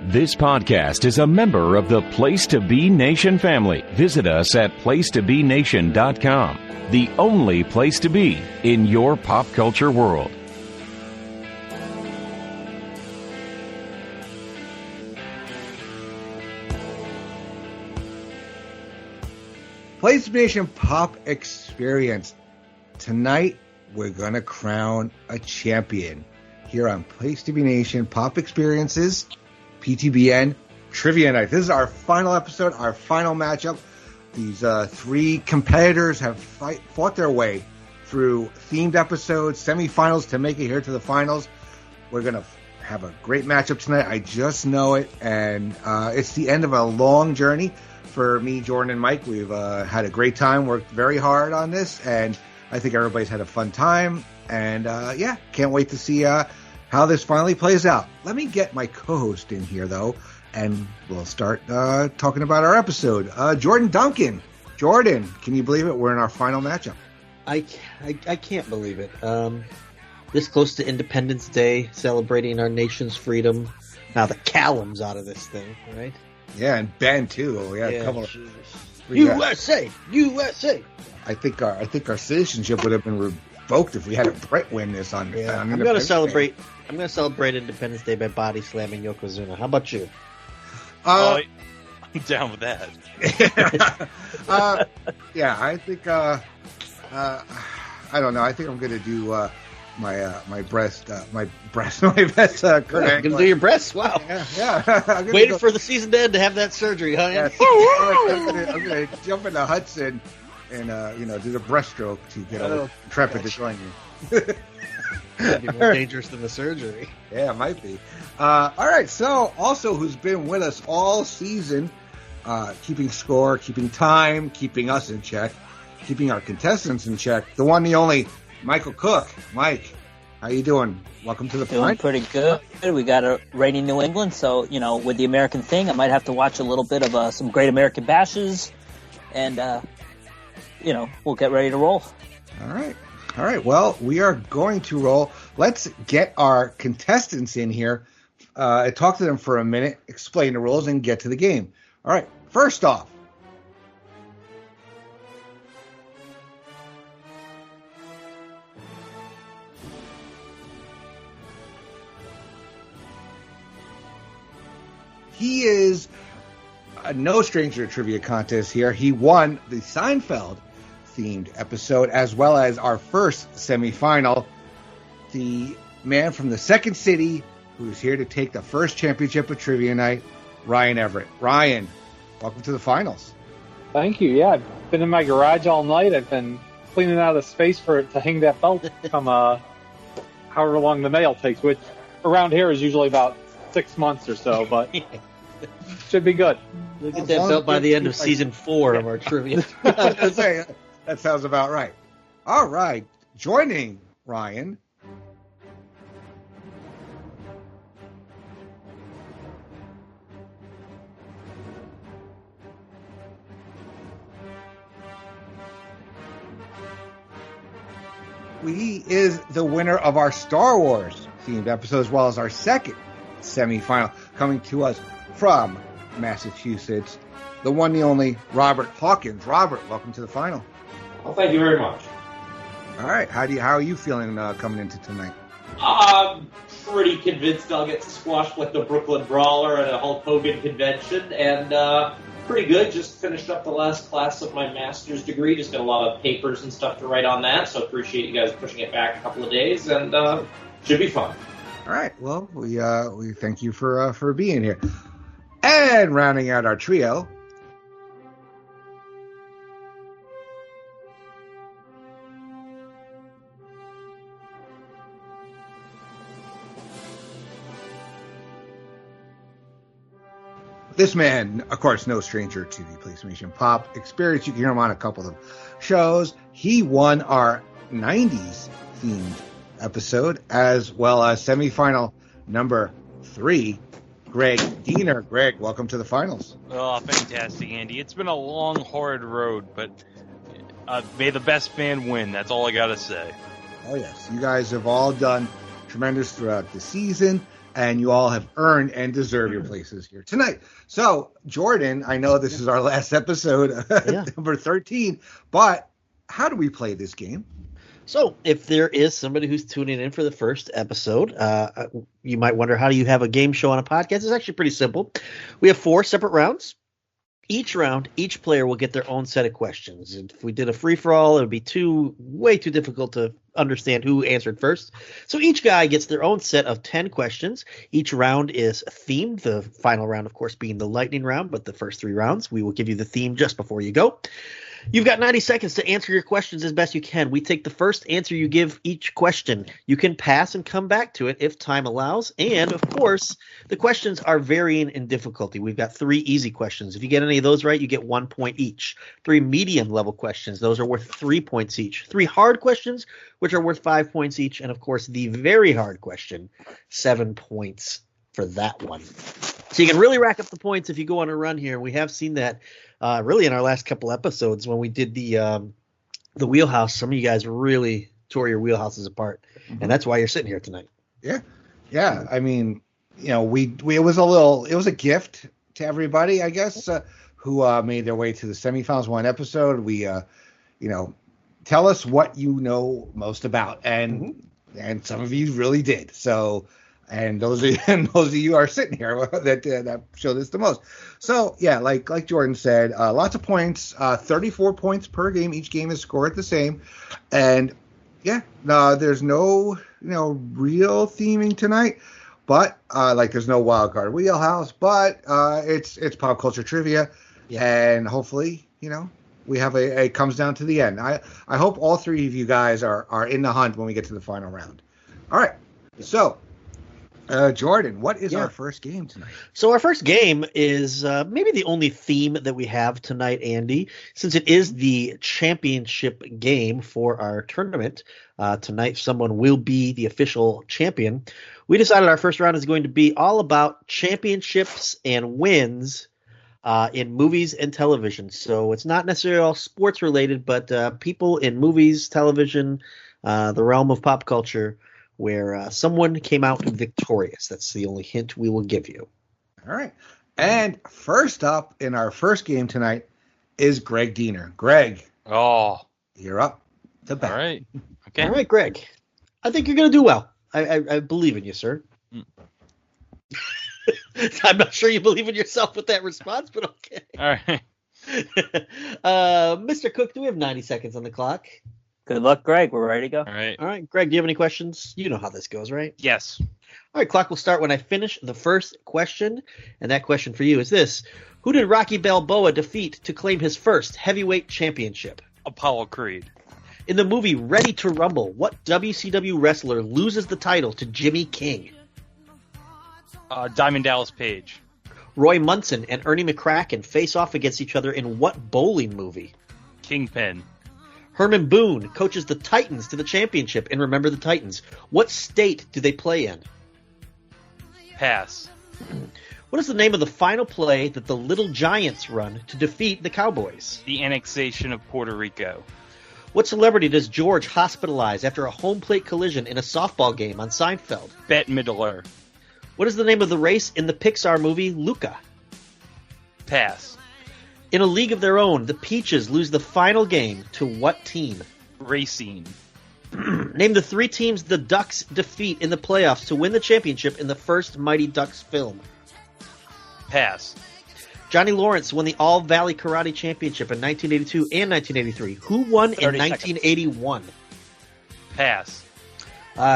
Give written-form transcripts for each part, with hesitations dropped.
This podcast is a member of the Place to Be Nation family. Visit us at placetobenation.com, the only place to be in your pop culture world. Place to Be Nation Pop Experience. Tonight, we're going to crown a champion here on Place to Be Nation Pop Experiences PTBN Trivia Night. This is our final episode, our final matchup. These three competitors have fought their way through themed episodes, semifinals to make it here to the finals. We're going to have a great matchup tonight. I just know it. And it's the end of a long journey for me, Jordan, and Mike. We've had a great time, worked very hard on this, and I think everybody's had a fun time. And can't wait to see how this finally plays out. Let me get my co-host in here, though, and we'll start talking about our episode. Jordan Duncan. Jordan, can you believe it? We're in our final matchup. I can't believe it. This close to Independence Day, celebrating our nation's freedom. Now the Callum's out of this thing, right? Yeah, and Ben, too. We had a couple of... USA! I think our citizenship would have been revoked if we had a Brett win this on. Yeah, I'm going to celebrate Independence Day by body slamming Yokozuna. How about you? I'm down with that. I think. I don't know. I think I'm going to do my best. Kurt Kurt Angle. Going to do your breasts? Wow. Yeah. Waiting for the season to end to have that surgery, huh? Yes. I'm going to jump into Hudson and do the breaststroke to get Intrepid to join you. That'd be more dangerous than the surgery. Yeah, it might be. All right, so also who's been with us all season, keeping score, keeping time, keeping us in check, keeping our contestants in check, the one, the only, Michael Cook. Mike, how you doing? Welcome to the Doing pretty good. We got a rainy New England, so, with the American thing, I might have to watch a little bit of some Great American Bashes, and, we'll get ready to roll. All right. Well, we are going to roll. Let's get our contestants in here. Talk to them for a minute, explain the rules, and get to the game. All right. First off, he is no stranger to trivia contest here. He won the Seinfeld themed episode as well as our first semifinal. The man from the second city who's here to take the first championship of Trivia Night, Ryan Everett. Ryan, welcome to the finals. Thank you. Yeah, I've been in my garage all night. I've been cleaning out the space to hang that belt from however long the mail takes, which around here is usually about 6 months or so, but should be good. We'll get that belt by the end of season 4 of our trivia. That sounds about right. All right. Joining Ryan, he is the winner of our Star Wars themed episode as well as our second semifinal, coming to us from Massachusetts, the one, the only, Robert Hawkins. Robert, welcome to the final. Well, thank you very much. All right, how are you feeling coming into tonight? I'm pretty convinced I'll get squashed like the Brooklyn Brawler at a Hulk Hogan convention, and pretty good. Just finished up the last class of my master's degree. Just got a lot of papers and stuff to write on that, so appreciate you guys pushing it back a couple of days, and should be fun. All right, well, we thank you for being here. And rounding out our trio, this man, of course, no stranger to the PlayStation Pop experience. You can hear him on a couple of shows. He won our 90s themed episode as well as semifinal number 3. Greg Diener. Greg, welcome to the finals. Oh, fantastic, Andy. It's been a long, hard road, but may the best man win. That's all I got to say. Oh, yes. You guys have all done tremendous throughout the season. and you all have earned and deserve your places here tonight. So, Jordan, I know this is our last episode, number 13, but how do we play this game? So, if there is somebody who's tuning in for the first episode, you might wonder, how do you have a game show on a podcast? It's actually pretty simple. We have 4 separate rounds. Each round, each player will get their own set of questions. If we did a free-for-all, it would be way too difficult to understand who answered first. So each guy gets their own set of 10 questions. Each round is themed, the final round, of course, being the lightning round, but the first 3 rounds, we will give you the theme just before you go. You've got 90 seconds to answer your questions as best you can. We take the first answer you give each question. You can pass and come back to it if time allows. And, of course, the questions are varying in difficulty. We've got 3 easy questions. If you get any of those right, you get 1 point each. 3 medium-level questions. Those are worth 3 points each. 3 hard questions, which are worth 5 points each. And, of course, the very hard question, 7 points for that one. So you can really rack up the points if you go on a run here. We have seen that really in our last couple episodes when we did the wheelhouse. Some of you guys really tore your wheelhouses apart, and that's why you're sitting here tonight. Yeah. I mean, it was a gift to everybody, I guess, who made their way to the semifinals one episode. We, tell us what you know most about, and some of you really did. So. And those of you are sitting here that show this the most. So yeah, like Jordan said, lots of points, 34 points per game. Each game is scored the same, and there's no real theming tonight, but there's no wild card wheelhouse, but it's pop culture trivia, and hopefully we have a comes down to the end. I hope all 3 of you guys are in the hunt when we get to the final round. All right, so. Jordan, what is our first game tonight? So our first game is maybe the only theme that we have tonight, Andy, since it is the championship game for our tournament. Tonight, someone will be the official champion. We decided our first round is going to be all about championships and wins in movies and television. So it's not necessarily all sports related, but people in movies, television, the realm of pop culture, where someone came out victorious. That's the only hint we will give you. All right. And first up in our first game tonight is Greg Diener. Greg. Oh. You're up to bat. All right. Okay. All right, Greg. I think you're going to do well. I believe in you, sir. I'm not sure you believe in yourself with that response, but okay. All right. Mr. Cook, do we have 90 seconds on the clock? Good luck, Greg. We're ready to go. All right, Greg, do you have any questions? You know how this goes, right? Yes. All right, clock will start when I finish the first question. And that question for you is this. Who did Rocky Balboa defeat to claim his first heavyweight championship? Apollo Creed. In the movie Ready to Rumble, what WCW wrestler loses the title to Jimmy King? Diamond Dallas Page. Roy Munson and Ernie McCracken face off against each other in what bowling movie? Kingpin. Herman Boone coaches the Titans to the championship in Remember the Titans. What state do they play in? Pass. What is the name of the final play that the Little Giants run to defeat the Cowboys? The annexation of Puerto Rico. What celebrity does George hospitalize after a home plate collision in a softball game on Seinfeld? Bette Midler. What is the name of the race in the Pixar movie Luca? Pass. In A League of Their Own, the Peaches lose the final game to what team? Racing. Name the 3 teams the Ducks defeat in the playoffs to win the championship in the first Mighty Ducks film. Pass. Johnny Lawrence won the All-Valley Karate Championship in 1982 and 1983. Who won in 1981? Pass.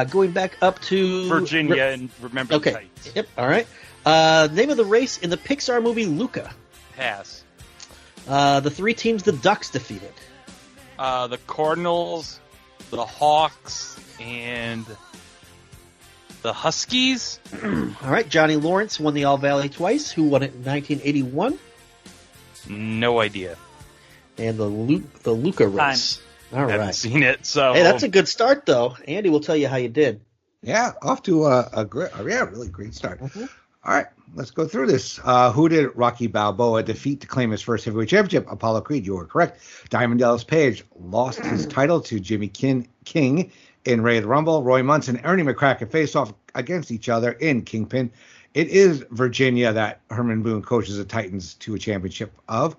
Going back up to... Virginia and Remember the Titans. Yep, all right. Name of the race in the Pixar movie Luca. Pass. The 3 teams the Ducks defeated. The Cardinals, the Hawks, and the Huskies. All right, Johnny Lawrence won the All-Valley twice. Who won it in 1981? No idea. And the Luca race. All right. Haven't seen it, so... Hey, that's a good start, though. Andy will tell you how you did. Yeah, off to a really great start. Mm-hmm. All right, let's go through this. Who did Rocky Balboa defeat to claim his first heavyweight championship? Apollo Creed, you were correct. Diamond Dallas Page lost his title to Jimmy King in Ready to Rumble. Roy Munson and Ernie McCracken face off against each other in Kingpin. It is Virginia that Herman Boone coaches the Titans to a championship of.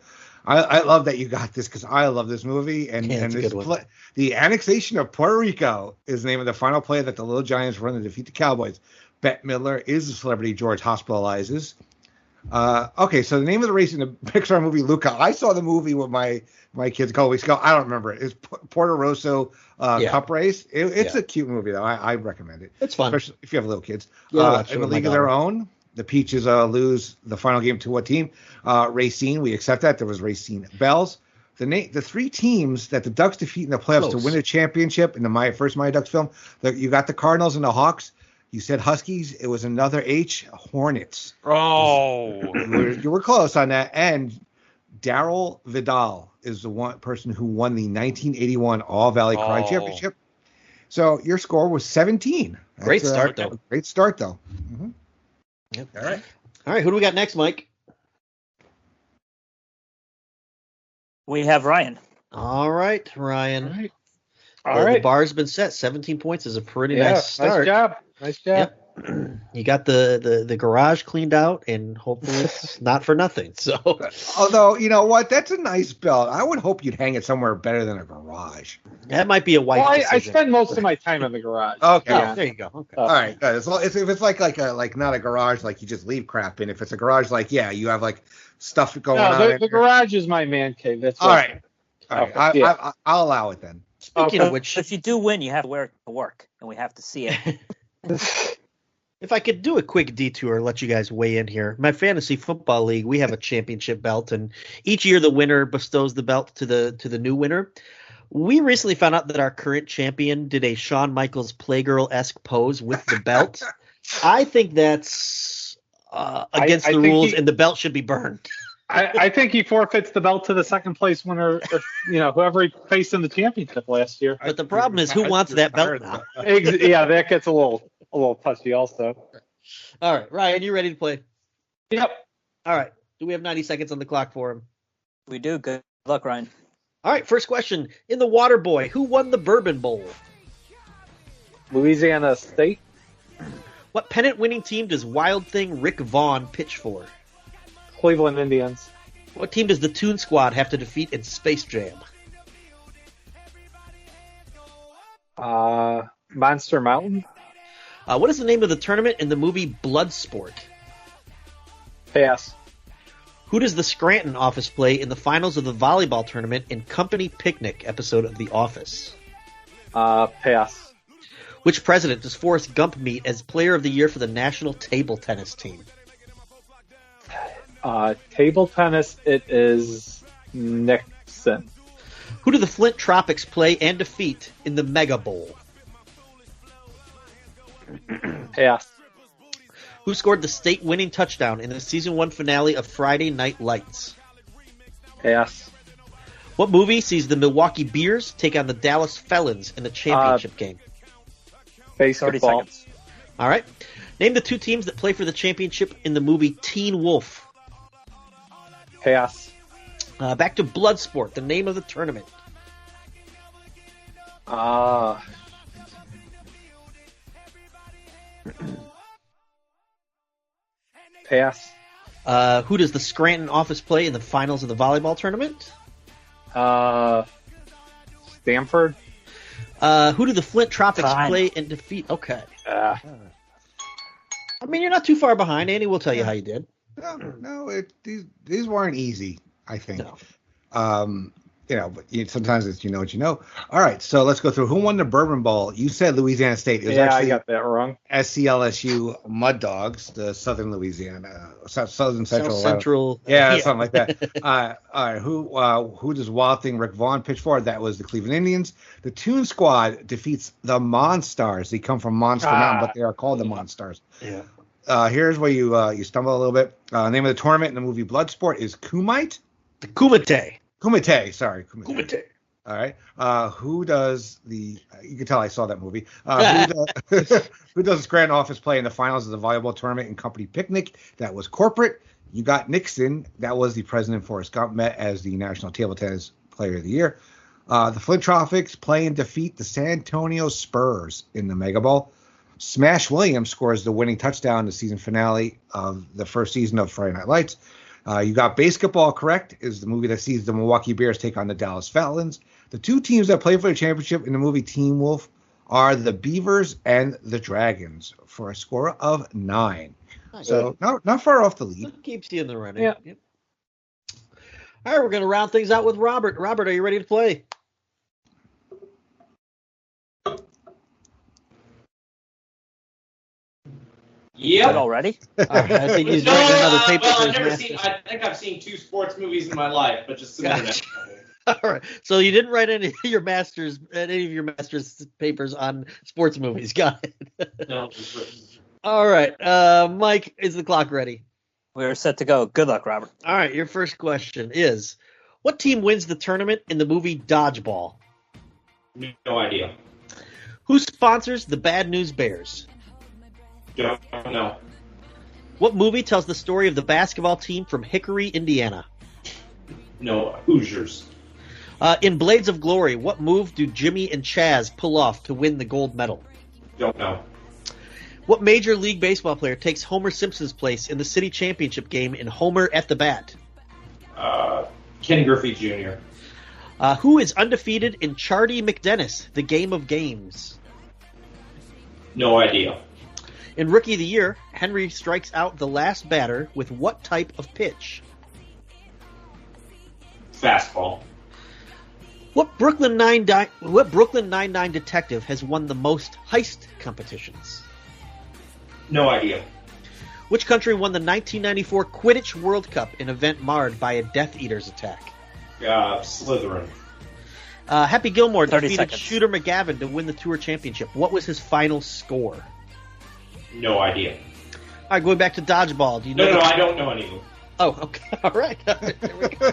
I love that you got this because I love this movie. And the annexation of Puerto Rico is the name of the final play that the Little Giants run to defeat the Cowboys. Bette Midler is the celebrity George hospitalizes. Okay, so the name of the race in the Pixar movie Luca. I saw the movie with my kids a couple weeks ago. I don't remember it. It's Puerto Rosso Cup race. It's a cute movie though. I recommend it. It's fun, especially if you have little kids. Yeah, in the League of Their Own, the Peaches lose the final game to what team? Racine. We accept that. There was Racine Bells. The three teams that the Ducks defeat in the playoffs to win a championship in the first Mighty Ducks film. You got the Cardinals and the Hawks. You said Huskies. It was another H. Hornets. Oh, you were close on that. And Darryl Vidal is the one person who won the 1981 All Valley Karate Championship. So your score was 17. Great start, though. Great start, though. Mm-hmm. Yep. All right. Who do we got next, Mike? We have Ryan. All right, Ryan. All right. The bar's been set. 17 points is a pretty nice start. Nice job. Yep. You got the garage cleaned out, and hopefully it's not for nothing. So, although you know what, that's a nice belt. I would hope you'd hang it somewhere better than a garage. That might be a white. Well, I spend most of my time in the garage. Okay, there you go. Okay. All right, good. If it's like not a garage, like you just leave crap in. If it's a garage, like you have like stuff going on. The garage is my man cave. That's all right. All right, I'll allow it then. Speaking of which, if you do win, you have to wear it to work, and we have to see it. If I could do a quick detour, let you guys weigh in here. My fantasy football league, we have a championship belt, and each year the winner bestows the belt to the new winner. We recently found out that our current champion did a Shawn Michaels Playgirl-esque pose with the belt. I think that's against the rules, and the belt should be burned. I think he forfeits the belt to the second place winner, whoever he faced in the championship last year. But the problem is, who wants that belt now? Yeah, that gets a little touchy also. All right, Ryan, you ready to play? Yep. All right. Do we have 90 seconds on the clock for him? We do. Good luck, Ryan. All right, first question. In the Water Boy, who won the Bourbon Bowl? Louisiana State. What pennant-winning team does Wild Thing Rick Vaughn pitch for? Cleveland Indians. What team does the Toon Squad have to defeat in Space Jam? Monster Mountain. What is the name of the tournament in the movie Bloodsport? Pass. Who does the Scranton office play in the finals of the volleyball tournament in Company Picnic episode of The Office? Pass. Which president does Forrest Gump meet as player of the year for the national table tennis team? Table tennis, it is Nixon. Who do the Flint Tropics play and defeat in the Mega Bowl? Pass. Who scored the state-winning touchdown in the Season 1 finale of Friday Night Lights? Pass. What movie sees the Milwaukee Bears take on the Dallas Felons in the championship game? Basketball. 30 seconds. All right. Name the two teams that play for the championship in the movie Teen Wolf. Pass. Back to Bloodsport, the name of the tournament. Pass. Who does the Scranton office play in the finals of the volleyball tournament? Stanford. Who do the Flint Tropics play and defeat? Okay. I mean, you're not too far behind. Andy will tell you how you did. No, these weren't easy, I think. No. But sometimes it's what you know. All right, so let's go through. Who won the Bourbon Bowl? You said Louisiana State. It was I got that wrong. SCLSU Mud Dogs, the Southern Louisiana, Southern Central. South Central. Yeah, something like that. All right, who does Wild Thing Rick Vaughn pitch for? That was the Cleveland Indians. The Toon Squad defeats the Monstars. They come from Monster Mountain, but they are called the Monstars. Yeah. Here's where you stumble a little bit. Name of the tournament in the movie Bloodsport is Kumite. The Kumite. Kumite. All right. Who does the? You can tell I saw that movie. Who does Scranton office play in the finals of the volleyball tournament in Company Picnic? That was corporate. You got Nixon. That was the president Forrest Gump met as the National Table Tennis Player of the Year. The Flint Tropics play and defeat the San Antonio Spurs in the Mega Bowl. Smash Williams scores the winning touchdown in the season finale of the first season of Friday Night Lights. You got Basketball correct, is the movie that sees the Milwaukee Bears take on the Dallas Falcons. The two teams that play for the championship in the movie Teen Wolf are the Beavers and the Dragons for a score of 9. So not far off the lead. Keeps you in the running. Yeah. Yep. All right, we're going to round things out with Robert. Robert, are you ready to play? Yep. Already? All right, I think he's writing another paper for his masters. I think I've seen 2 sports movies in my life, but just some internet. All right. So you didn't write any of your master's papers on sports movies. Got it. No, just written. All right. Mike, is the clock ready? We're set to go. Good luck, Robert. All right. Your first question is, what team wins the tournament in the movie Dodgeball? No idea. Who sponsors the Bad News Bears? Don't know. What movie tells the story of the basketball team from Hickory, Indiana? No, Hoosiers. In Blades of Glory, what move do Jimmy and Chaz pull off to win the gold medal? Don't know. What Major League Baseball player takes Homer Simpson's place in the city championship game in Homer at the Bat? Ken Griffey Jr. Who is undefeated in Chardy McDennis, the Game of Games? No idea. In Rookie of the Year, Henry strikes out the last batter with what type of pitch? Fastball. What Brooklyn Nine-Nine detective has won the most heist competitions? No idea. Which country won the 1994 Quidditch World Cup, an event marred by a Death Eater's attack? Slytherin. Happy Gilmore 30 defeated seconds. Shooter McGavin to win the tour championship. What was his final score? No idea. All right, going back to Dodgeball. Do you know? No, I don't know any of them. Oh, okay. All right. There we go.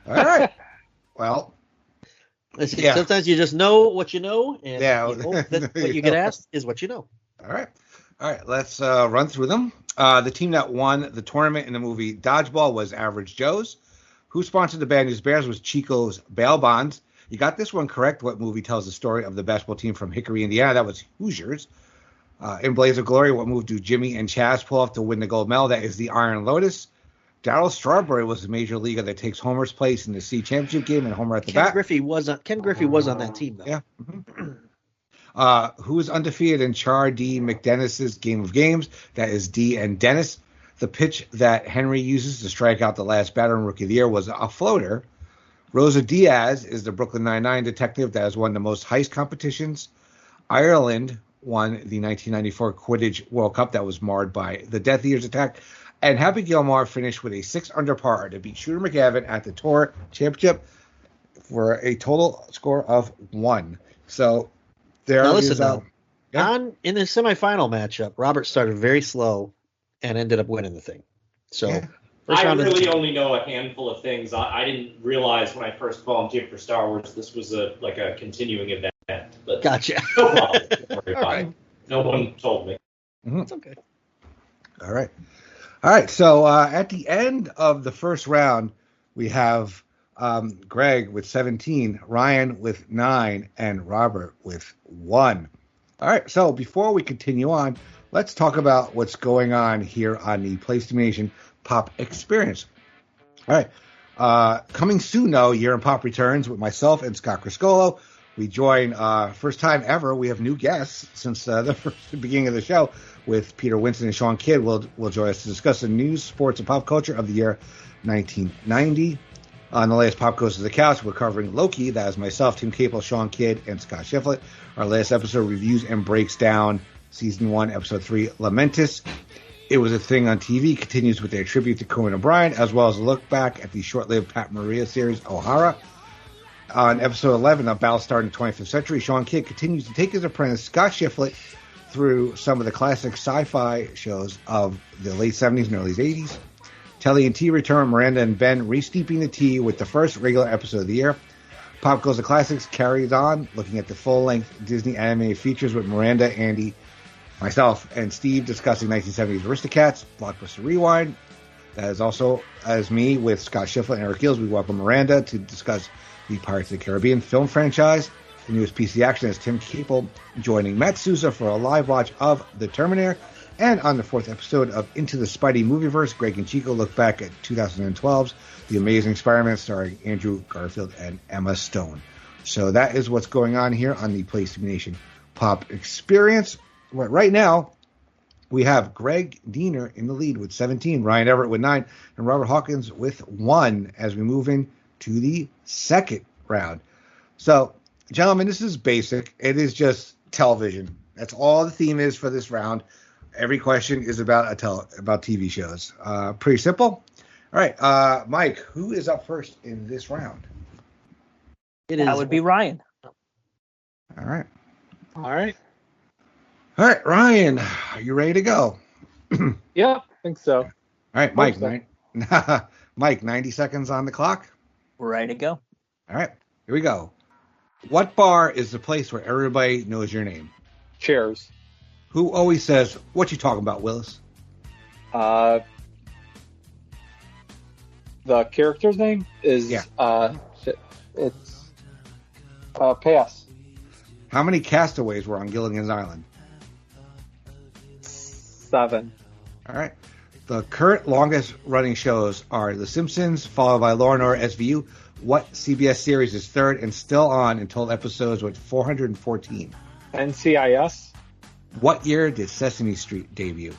All right. Well, yeah. Sometimes you just know what you know, and Yeah. you hope that what you get asked is what you know. all right. Let's run through them. The team that won the tournament in the movie Dodgeball was Average Joe's. Who sponsored the Bad News Bears was Chico's Bail Bonds. You got this one correct. What movie tells the story of the basketball team from Hickory, Indiana? That was Hoosiers. In Blaze of Glory, what move do Jimmy and Chaz pull off to win the gold medal? That is the Iron Lotus. Darryl Strawberry was the major leaguer that takes Homer's place in the C championship game, and Homer at the bat. Ken Griffey was on that team, though. Yeah. Who is undefeated in Char D. McDennis's Game of Games? That is D. and Dennis. The pitch that Henry uses to strike out the last batter in Rookie of the Year was a floater. Rosa Diaz is the Brooklyn Nine-Nine detective that has won the most heist competitions. Ireland won the 1994 Quidditch World Cup that was marred by the Death Eaters attack. And Happy Gilmore finished with a 6 under par to beat Shooter McGavin at the Tour Championship for a total score of 1. So there Now is listen, in the semifinal matchup, Robert started very slow and ended up winning the thing. So Yeah. first I round is- really only know a handful of things. I didn't realize when I first volunteered for Star Wars this was a continuing event. But Gotcha. no problem. Don't worry All about right. it. No one told me. It's okay. All right. So at the end of the first round, we have Greg with 17, Ryan with 9, and Robert with 1. All right. So before we continue on, let's talk about what's going on here on the PlayStation Pop Experience. All right. Coming soon, though, Year in Pop returns with myself and Scott Criscolo. We join, first time ever, we have new guests since the beginning of the show with Peter Winston and Sean Kidd will join us to discuss the news, sports, and pop culture of the year 1990. On the latest Pop Goes to the Couch, we're covering Loki. That is myself, Tim Capel, Sean Kidd, and Scott Shiflett. Our latest episode reviews and breaks down Season 1, Episode 3, Lamentus. It Was a Thing on TV continues with their tribute to Conan O'Brien, as well as a look back at the short-lived Pat Maria series, O'Hara. On episode 11 of Battlestar in the 25th Century, Sean Kidd continues to take his apprentice, Scott Shiflett, through some of the classic sci-fi shows of the late 70s and early 80s. Telly and T return, Miranda and Ben re-steeping the tea with the first regular episode of the year. Pop Goes the Classics carries on, looking at the full-length Disney animated features with Miranda, Andy, myself, and Steve discussing 1970s Aristocats, Blockbuster Rewind. That is also as me with Scott Shiflett and Eric Gills. We welcome Miranda to discuss the Pirates of the Caribbean film franchise. The newest piece of action is Tim Capel joining Matt Souza for a live watch of The Terminator. And on the 4th episode of Into the Spidey Movieverse, Greg and Chico look back at 2012's The Amazing Spider-Man starring Andrew Garfield and Emma Stone. So that is what's going on here on the PlayStation Nation Pop Experience. Right now, we have Greg Diener in the lead with 17, Ryan Everett with 9, and Robert Hawkins with 1 as we move into the second round. So, gentlemen, this is basic. It is just television. That's all the theme is for this round. Every question is about about TV shows. Pretty simple. All right, Mike, who is up first in this round? That would be Ryan. All right. All right. All right, Ryan, are you ready to go? Yeah, I think so. All right, Mike. Mike, 90 seconds on the clock. Ready to go. All right, here we go. What bar is the place where everybody knows your name? Cheers. Who always says, "What you talking about, Willis"? The character's name is it's Pass. How many castaways were on Gilligan's Island? 7. All right. The current longest running shows are The Simpsons, followed by Law & Order SVU. What CBS series is third and still on until episodes with 414? NCIS. What year did Sesame Street debut?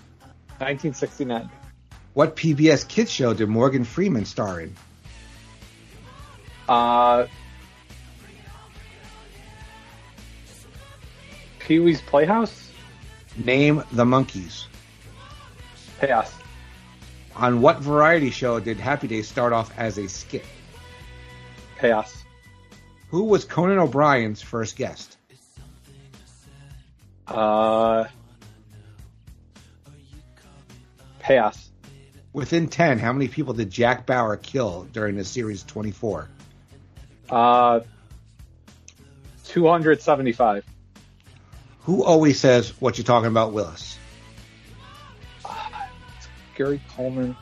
1969. What PBS kids show did Morgan Freeman star in? Pee-wee's Playhouse. Name the Monkees. Pass. On what variety show did Happy Days start off as a skit? Pass. Who was Conan O'Brien's first guest? Pass. Within 10, how many people did Jack Bauer kill during the series 24? 275. Who always says, "What you talking about, Willis"? Gary Coleman.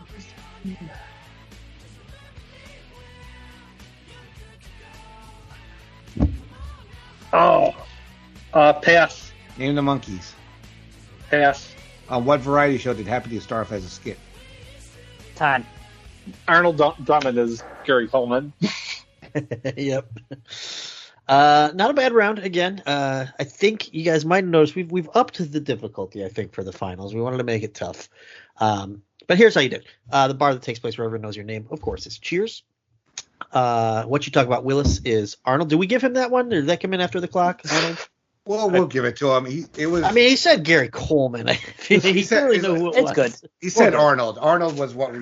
Pass. Name the Monkees. Pass. On what variety show did Happy Days start off as a skit? Time. Arnold Drummond is Gary Coleman. Yep. Not a bad round again. I think you guys might notice we've upped the difficulty, I think, for the finals. We wanted to make it tough. But here's how you do it. The bar that takes place where everyone knows your name, of course, is Cheers. What you talk about, Willis, is Arnold. Did we give him that one? Or did that come in after the clock? Arnold? Well, we'll give it to him. He said Gary Coleman. He said, really knew who it was. It's good. He said Arnold. Arnold was what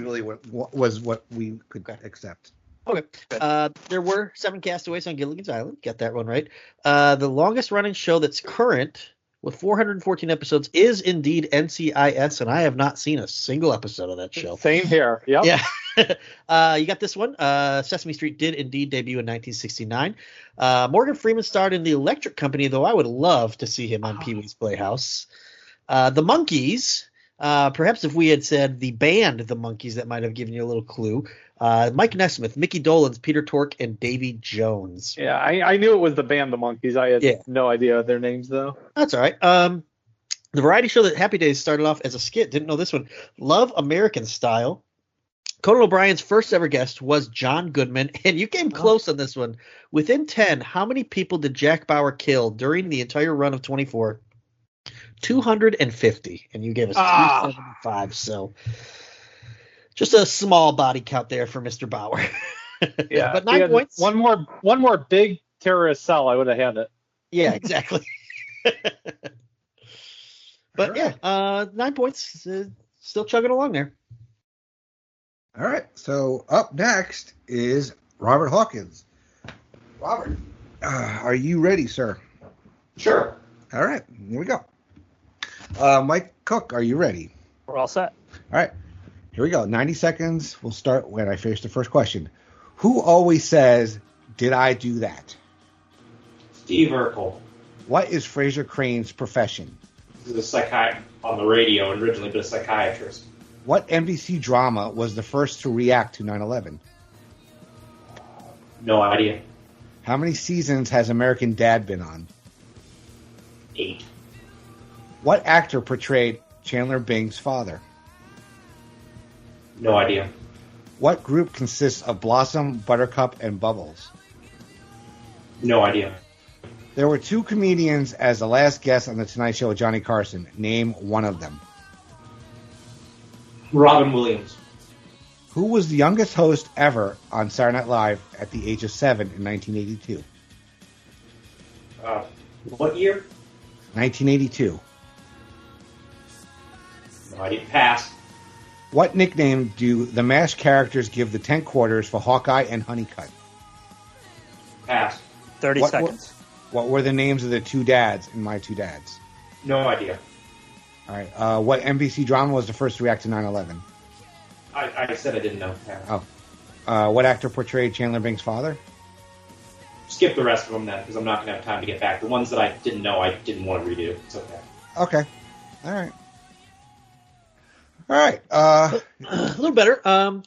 we could accept. Okay. There were 7 castaways on Gilligan's Island. Got that one right. The longest running show that's current with 414 episodes is indeed NCIS, and I have not seen a single episode of that show. Same here. Yep. Yeah. You got this one. Sesame Street did indeed debut in 1969. Morgan Freeman starred in The Electric Company, though I would love to see him on Pee-wee's Playhouse. The Monkees. Perhaps if we had said the band The Monkees, that might have given you a little clue. Mike Nesmith, Mickey Dolenz, Peter Tork, and Davy Jones. Yeah, I knew it was the band The Monkees. I had no idea their names, though. That's all right. The variety show that Happy Days started off as a skit, didn't know this one. Love American Style. Conan O'Brien's first ever guest was John Goodman, and you came close on this one. Within 10, how many people did Jack Bauer kill during the entire run of 24? 250, and you gave us 275, so just a small body count there for Mr. Bauer. Yeah, but 9 points. One more big terrorist cell, I would have had it. Yeah, exactly. But yeah, 9 points. Still chugging along there. All right, so up next is Robert Hawkins. Robert, are you ready, sir? Sure. All right, here we go. Mike Cook, are you ready? We're all set. All right, here we go. 90 seconds. We'll start when I finish the first question. Who always says, "Did I do that"? Steve Urkel. What is Fraser Crane's profession? He's a psychiatrist on the radio, originally, but a psychiatrist. What NBC drama was the first to react to 9/11? No idea. How many seasons has American Dad been on? 8. What actor portrayed Chandler Bing's father? No idea. What group consists of Blossom, Buttercup, and Bubbles? No idea. There were 2 comedians as the last guest on The Tonight Show with Johnny Carson. Name one of them. Robin Williams. Who was the youngest host ever on Saturday Night Live at the age of 7 in 1982? What year? 1982. No idea. Pass. What nickname do the MASH characters give the tent quarters for Hawkeye and Honeycutt? Pass. 30 seconds. What were the names of the 2 dads in My 2 Dads? No idea. All right. What NBC drama was the first to react to 9/11? I said I didn't know. Pass. What actor portrayed Chandler Bing's father? Skip the rest of them then, because I'm not going to have time to get back. The ones that I didn't know, I didn't want to redo. It's okay. Okay. All right. All right. A little better.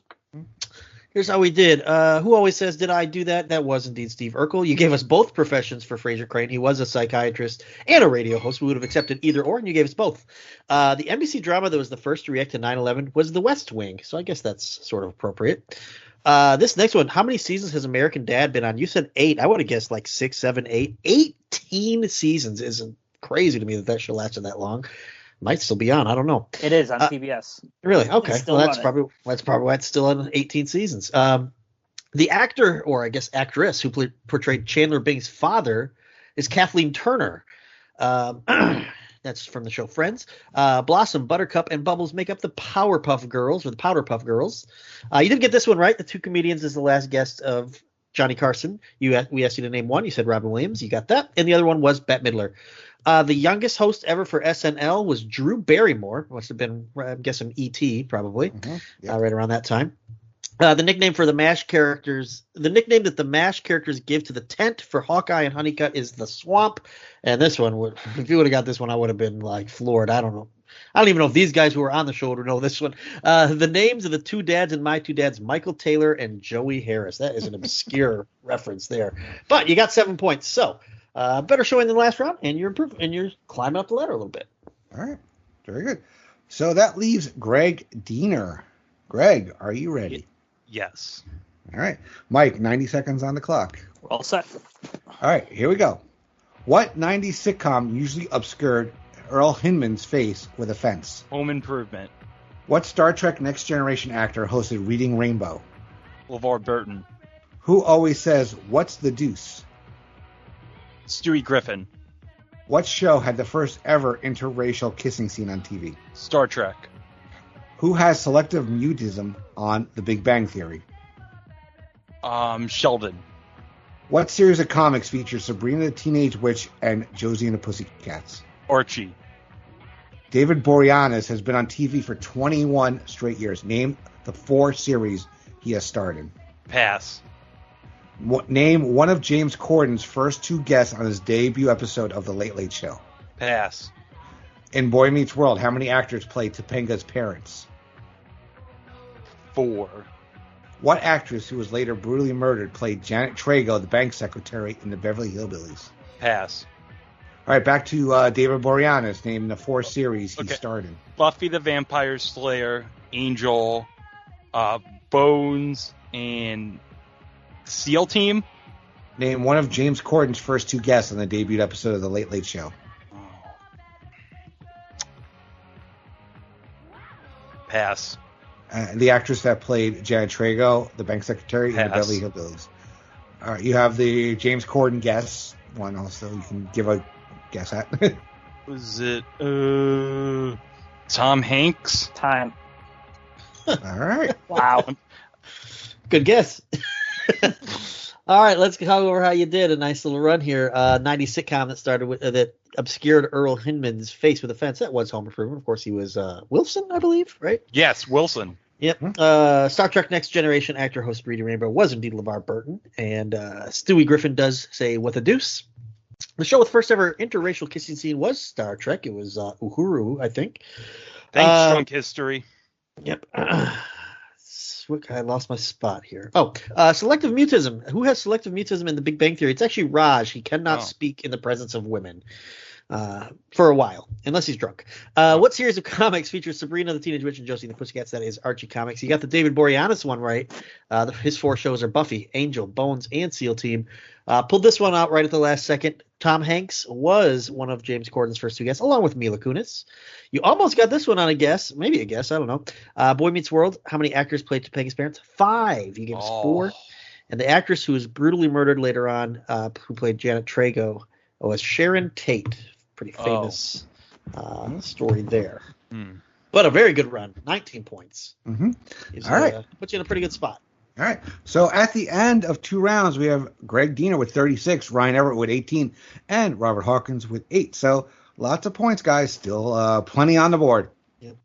Here's how we did. Who always says, did I do that? That was indeed Steve Urkel. You gave us both professions for Fraser Crane. He was a psychiatrist and a radio host. We would have accepted either or, and you gave us both. The NBC drama that was the first to react to 9/11 was The West Wing, so I guess that's sort of appropriate. This next one, how many seasons has American Dad been on? You said 8. I would have guessed like 6, 7, 8. 18 seasons isn't crazy to me that show lasted that long. Might still be on. I don't know. It is on CBS. Really? Okay. Still Well, that's running. probably why it's still on 18 seasons. The actor, or I guess actress, who portrayed Chandler Bing's father is Kathleen Turner. That's from the show Friends. Blossom, Buttercup, and Bubbles make up the Powerpuff Girls, or the Powderpuff Girls. You did get this one right. The 2 comedians is the last guest of Johnny Carson. We asked you to name one. You said Robin Williams. You got that. And the other one was Bette Midler. The youngest host ever for SNL was Drew Barrymore. Must have been, I'm guessing, E.T. probably, right around that time. The nickname for the MASH characters, the nickname that the MASH characters give to the tent for Hawkeye and Honeycutt is the Swamp. And this one would, if you would have got this one, I would have been like floored. I don't know. I don't even know if these guys who are on the show would know this one. The names of the 2 dads in My 2 Dads, Michael Taylor and Joey Harris. That is an obscure reference there. But you got 7 points. So better showing than last round, and you're improving, and you're climbing up the ladder a little bit. All right. Very good. So that leaves Greg Diener. Greg, are you ready? Yes. All right. Mike, 90 seconds on the clock. We're all set. All right, here we go. What 90s sitcom usually obscured Earl Hindman's face with a fence? Home Improvement. What Star Trek Next Generation actor hosted Reading Rainbow? LeVar Burton. Who always says, "What's the deuce"? Stewie Griffin. What show had the first ever interracial kissing scene on TV? Star Trek. Who has selective mutism on The Big Bang Theory? Sheldon. What series of comics features Sabrina the Teenage Witch and Josie and the Pussycats? Archie. David Boreanaz has been on TV for 21 straight years. Name the 4 series he has starred in. Pass. Name one of James Corden's first 2 guests on his debut episode of The Late Late Show. Pass. In Boy Meets World, how many actors played Topanga's parents? 4. What actress who was later brutally murdered played Janet Trago, the bank secretary in the Beverly Hillbillies? Pass. All right, back to David Boreanaz. Name the 4 series he starred in. Buffy the Vampire Slayer, Angel, Bones, and SEAL Team. Name one of James Corden's first 2 guests on the debut episode of The Late Late Show. Pass. The actress that played Janet Trago, the bank secretary in the Beverly Hillbillies. All right, you have the James Corden guess one also. You can give a guess at. Was it Tom Hanks? Time. All right. Wow. Good guess. All right, let's go over how you did. A nice little run here. 90 sitcom that started with that obscured Earl Hindman's face with a fence. That was Home Improvement. Of course, he was Wilson, I believe, right? Yes, Wilson. Yep. Star Trek Next Generation actor host Reading Rainbow was indeed LeVar Burton. And Stewie Griffin does say, "What the deuce?" The show with first ever interracial kissing scene was Star Trek. It was Uhuru, I think. Thanks, Drunk History. Yep. I lost my spot here. Selective mutism. Who has selective mutism in The Big Bang Theory? It's actually Raj. He cannot speak in the presence of women for a while, unless he's drunk. What series of comics features Sabrina the Teenage Witch and Josie and the Pussycats? That is Archie Comics. You got the David Boreanaz one right. His 4 shows are Buffy, Angel, Bones, and SEAL Team. Pulled this one out right at the last second. Tom Hanks was one of James Corden's first 2 guests, along with Mila Kunis. You almost got this one on a guess. Maybe a guess. I don't know. Boy Meets World. How many actors played Topanga's parents? 5. You gave us 4. And the actress who was brutally murdered later on, who played Janet Trago, was Sharon Tate. Pretty famous story there. But a very good run. 19 points. Mm-hmm. All right. Puts you in a pretty good spot. All right. So at the end of 2 rounds, we have Greg Diener with 36, Ryan Everett with 18, and Robert Hawkins with 8. So lots of points, guys. Still plenty on the board. Yep.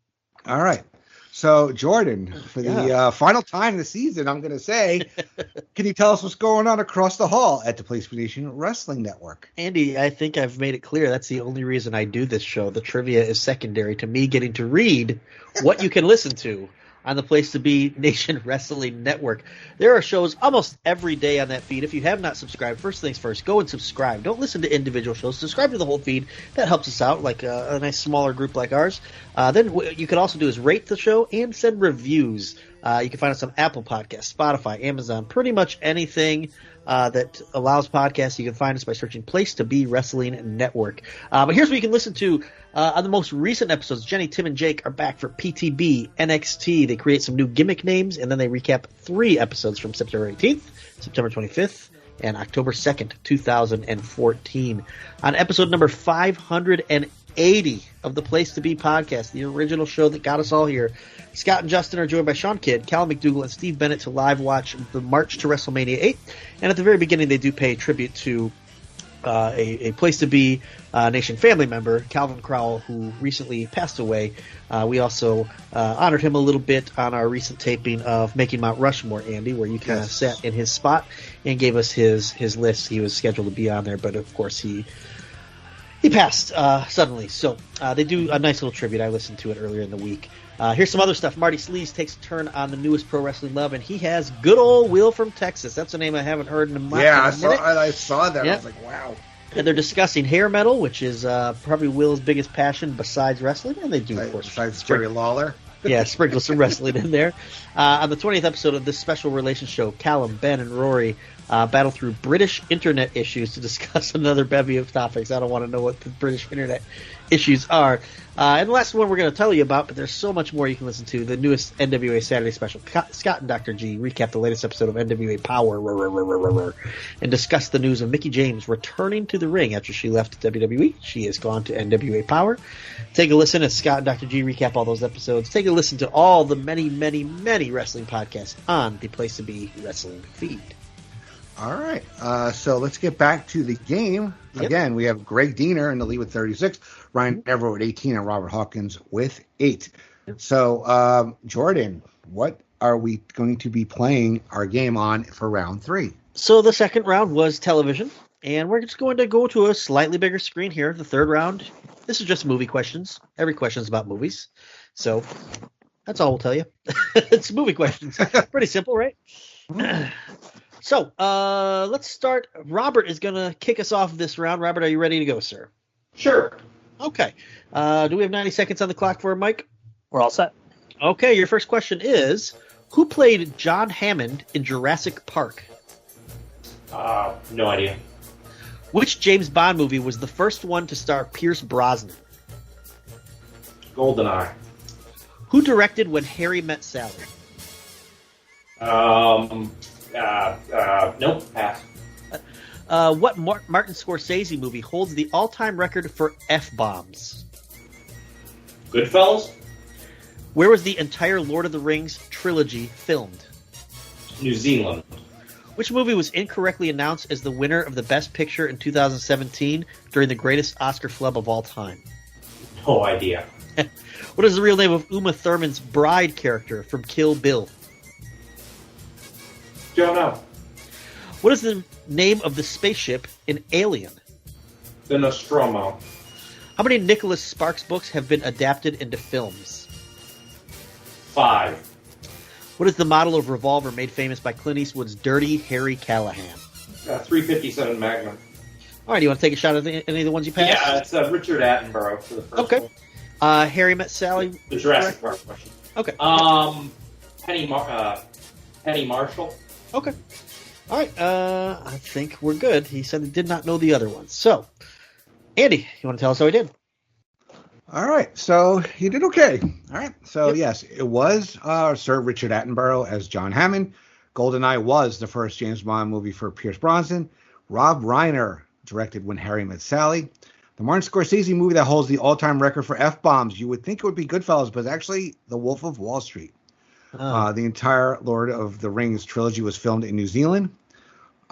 All right. So, Jordan, for the final time of the season, I'm going to say, can you tell us what's going on across the hall at the PlayStation Wrestling Network? Andy, I think I've made it clear that's the only reason I do this show. The trivia is secondary to me getting to read what you can listen to on the Place to Be Nation Wrestling Network. There are shows almost every day on that feed. If you have not subscribed, first things first, go and subscribe. Don't listen to individual shows. Subscribe to the whole feed. That helps us out, like a nice smaller group like ours. Then what you can also do is rate the show and send reviews. You can find us on Apple Podcasts, Spotify, Amazon, pretty much anything that allows podcasts. You can find us by searching Place to Be Wrestling Network. But here's what you can listen to on the most recent episodes. Jenny, Tim, and Jake are back for PTB NXT. They create some new gimmick names, and then they recap 3 episodes from September 18th, September 25th, and October 2nd, 2014. On episode number 580 of the Place to Be podcast, the original show that got us all here, Scott and Justin are joined by Sean Kidd, Cal McDougal, and Steve Bennett to live watch the March to WrestleMania 8. And at the very beginning, they do pay tribute to a Place to Be Nation family member, Calvin Crowell, who recently passed away. We also honored him a little bit on our recent taping of Making Mount Rushmore, Andy, where you kind of sat in his spot and gave us his list. He was scheduled to be on there, but of course he passed suddenly. So they do a nice little tribute. I listened to it earlier in the week. Here's some other stuff. Marty Sleaze takes a turn on the newest Pro Wrestling Love, and he has Good Old Will from Texas. That's a name I haven't heard in a minute. Yeah, I saw that. Yep. I was like, wow. And they're discussing hair metal, which is probably Will's biggest passion besides wrestling. And they do, of course. Besides Jerry Lawler. Yeah, sprinkle some wrestling in there. On the 20th episode of this special relations show, Callum, Ben, and Rory battle through British internet issues to discuss another bevy of topics. I don't want to know what the British internet issues are. And the last one we're going to tell you about, but there's so much more you can listen to. The newest NWA Saturday special. Scott and Dr. G recap the latest episode of NWA Power and discuss the news of Mickie James returning to the ring after she left WWE. She has gone to NWA Power. Take a listen as Scott and Dr. G recap all those episodes. Take a listen to all the many, many, many wrestling podcasts on the Place to Be Wrestling feed. All right. So let's get back to the game. Yep. Again, we have Greg Diener in the lead with 36, Ryan Everett with 18, and Robert Hawkins with 8. Yep. So, Jordan, what are we going to be playing our game on for round 3? So the second round was television, and we're just going to go to a slightly bigger screen here. The third round, this is just movie questions. Every question is about movies. So that's all we'll tell you. It's movie questions. Pretty simple, right? So, let's start. Robert is going to kick us off this round. Robert, are you ready to go, sir? Sure. Okay. Do we have 90 seconds on the clock for a mic? We're all set. Okay, your first question is, who played John Hammond in Jurassic Park? No idea. Which James Bond movie was the first one to star Pierce Brosnan? GoldenEye. Who directed When Harry Met Sally? Nope, pass. What Martin Scorsese movie holds the all-time record for F-bombs? Goodfellas? Where was the entire Lord of the Rings trilogy filmed? New Zealand. Which movie was incorrectly announced as the winner of the Best Picture in 2017 during the greatest Oscar flub of all time? No idea. What is the real name of Uma Thurman's bride character from Kill Bill? Don't know. What is the name of the spaceship in Alien? The Nostromo. How many Nicholas Sparks books have been adapted into films? 5. What is the model of revolver made famous by Clint Eastwood's Dirty Harry Callahan? 357 Magnum. All right, you want to take a shot at any of the ones you passed? Yeah, it's Richard Attenborough for the first one. Harry Met Sally. The Jurassic Park question. Okay. Penny Marshall. Okay. All right. I think we're good. He said he did not know the other ones. So, Andy, you want to tell us how he did? All right, so he did okay. All right, so yes, it was Sir Richard Attenborough as John Hammond. GoldenEye was the first James Bond movie for Pierce Brosnan. Rob Reiner directed When Harry Met Sally. The Martin Scorsese movie that holds the all-time record for F-bombs. You would think it would be Goodfellas, but it's actually The Wolf of Wall Street. The entire Lord of the Rings trilogy was filmed in New Zealand.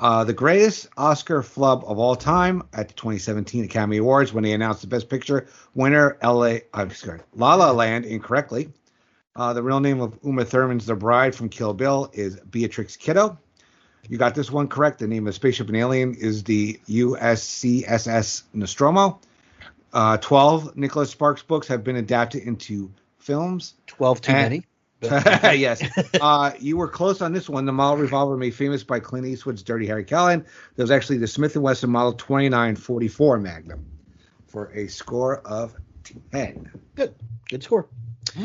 The greatest Oscar flub of all time at the 2017 Academy Awards when they announced the Best Picture winner, La La Land, incorrectly. The real name of Uma Thurman's The Bride from Kill Bill is Beatrix Kiddo. You got this one correct. The name of Spaceship and Alien is the USCSS Nostromo. 12 Nicholas Sparks books have been adapted into films. 12 too many. Yes. You were close on this one. The model revolver made famous by Clint Eastwood's Dirty Harry Callahan. There was actually the Smith & Wesson Model 2944 Magnum for a score of 10. Good score. Mm-hmm.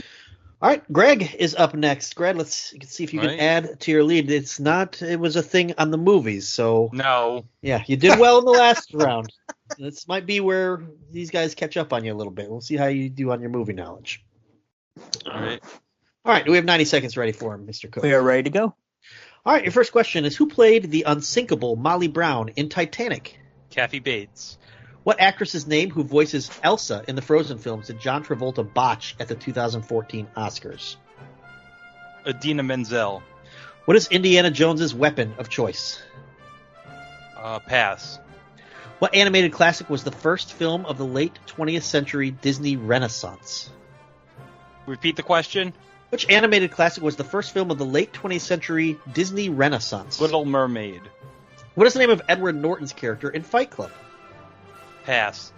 All right, Greg is up next. Greg, let's see if you can add to your lead. It was a thing on the movies, so. No. Yeah, you did well in the last round. This might be where these guys catch up on you a little bit. We'll see how you do on your movie knowledge. All right. All right, we have 90 seconds ready for him, Mr. Cook. We are ready to go. All right, your first question is, who played the unsinkable Molly Brown in Titanic? Kathy Bates. What actress's name who voices Elsa in the Frozen films did John Travolta botch at the 2014 Oscars? Idina Menzel. What is Indiana Jones's weapon of choice? Pass. What animated classic was the first film of the late 20th century Disney Renaissance? Repeat the question. Which animated classic was the first film of the late 20th century Disney Renaissance? Little Mermaid. What is the name of Edward Norton's character in Fight Club? Pass.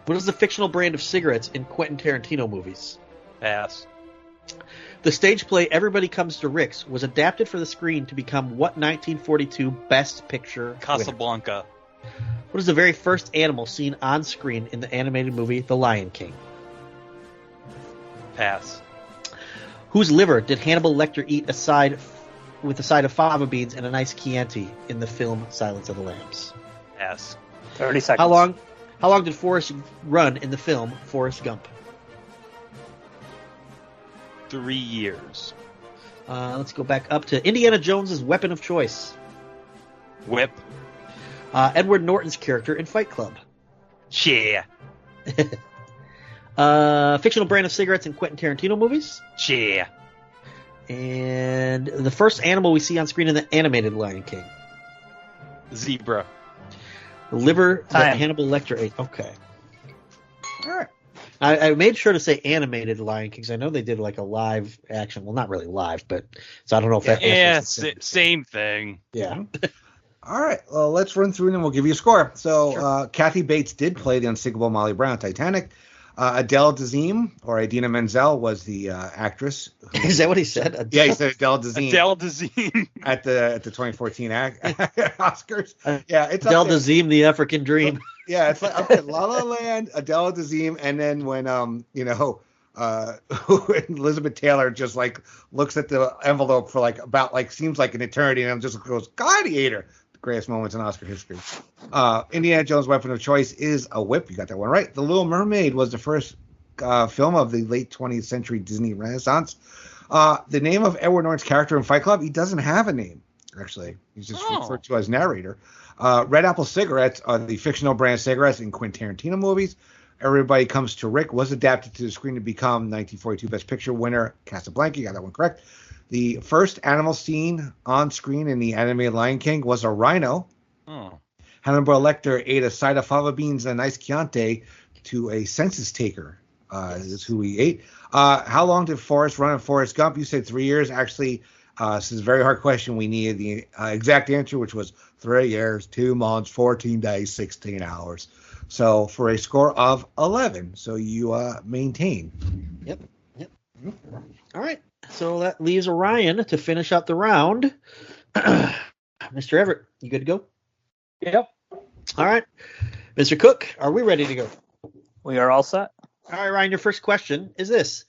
What is the fictional brand of cigarettes in Quentin Tarantino movies? Pass. The stage play Everybody Comes to Rick's was adapted for the screen to become what 1942 Best Picture Casablanca. winner? What is the very first animal seen on screen in the animated movie The Lion King? Pass. Whose liver did Hannibal Lecter eat with a side of fava beans and a nice Chianti in the film Silence of the Lambs? Pass. 30 seconds. How long did Forrest run in the film Forrest Gump? 3 years. Let's go back up to Indiana Jones's weapon of choice. Whip. Edward Norton's character in Fight Club. Yeah. Fictional brand of cigarettes in Quentin Tarantino movies. Yeah. And the first animal we see on screen in the animated Lion King. Zebra. The liver that Hannibal Lecter ate. Okay. All right. I made sure to say animated Lion King because I know they did like a live action. Well, not really live, but so I don't know if that. Yeah, same thing. Yeah. All right. Well, let's run through and then we'll give you a score. So, Sure. Kathy Bates did play the unsinkable Molly Brown in Titanic. Adele Dazeem, or Idina Menzel, was the actress. Is that what he said? Yeah, he said Adele Dazeem. Adele Dazeem. at the 2014 Oscars. Yeah, it's Adele Dazeem, the African Dream. Yeah, it's like okay, La La Land, Adele Dazeem, and then when Elizabeth Taylor just like looks at the envelope for seems like an eternity, and just goes Gladiator. The greatest moments in Oscar history. Indiana Jones' weapon of choice is a whip. You got that one right. The Little Mermaid was the first film of the late 20th century Disney Renaissance. The name of Edward Norton's character in Fight Club, he doesn't have a name, actually. He's just referred to as narrator. Red Apple cigarettes are the fictional brand of cigarettes in Quentin Tarantino movies. Everybody Comes to Rick was adapted to the screen to become 1942 Best Picture winner Casablanca. You got that one correct. The first animal seen on screen in the animated Lion King was a rhino. Oh. Hannibal Lecter ate a side of fava beans and a nice Chianti to a census taker. Is who he ate. How long did Forrest run in Forrest Gump? You said 3 years. Actually, this is a very hard question. We needed the exact answer, which was 3 years, 2 months, 14 days, 16 hours. So for a score of 11. So you maintain. Yep. All right. So that leaves Orion to finish out the round. Mr. Everett, you good to go? Yep. All right. Mr. Cook, are we ready to go? We are all set. All right, Ryan, your first question is this.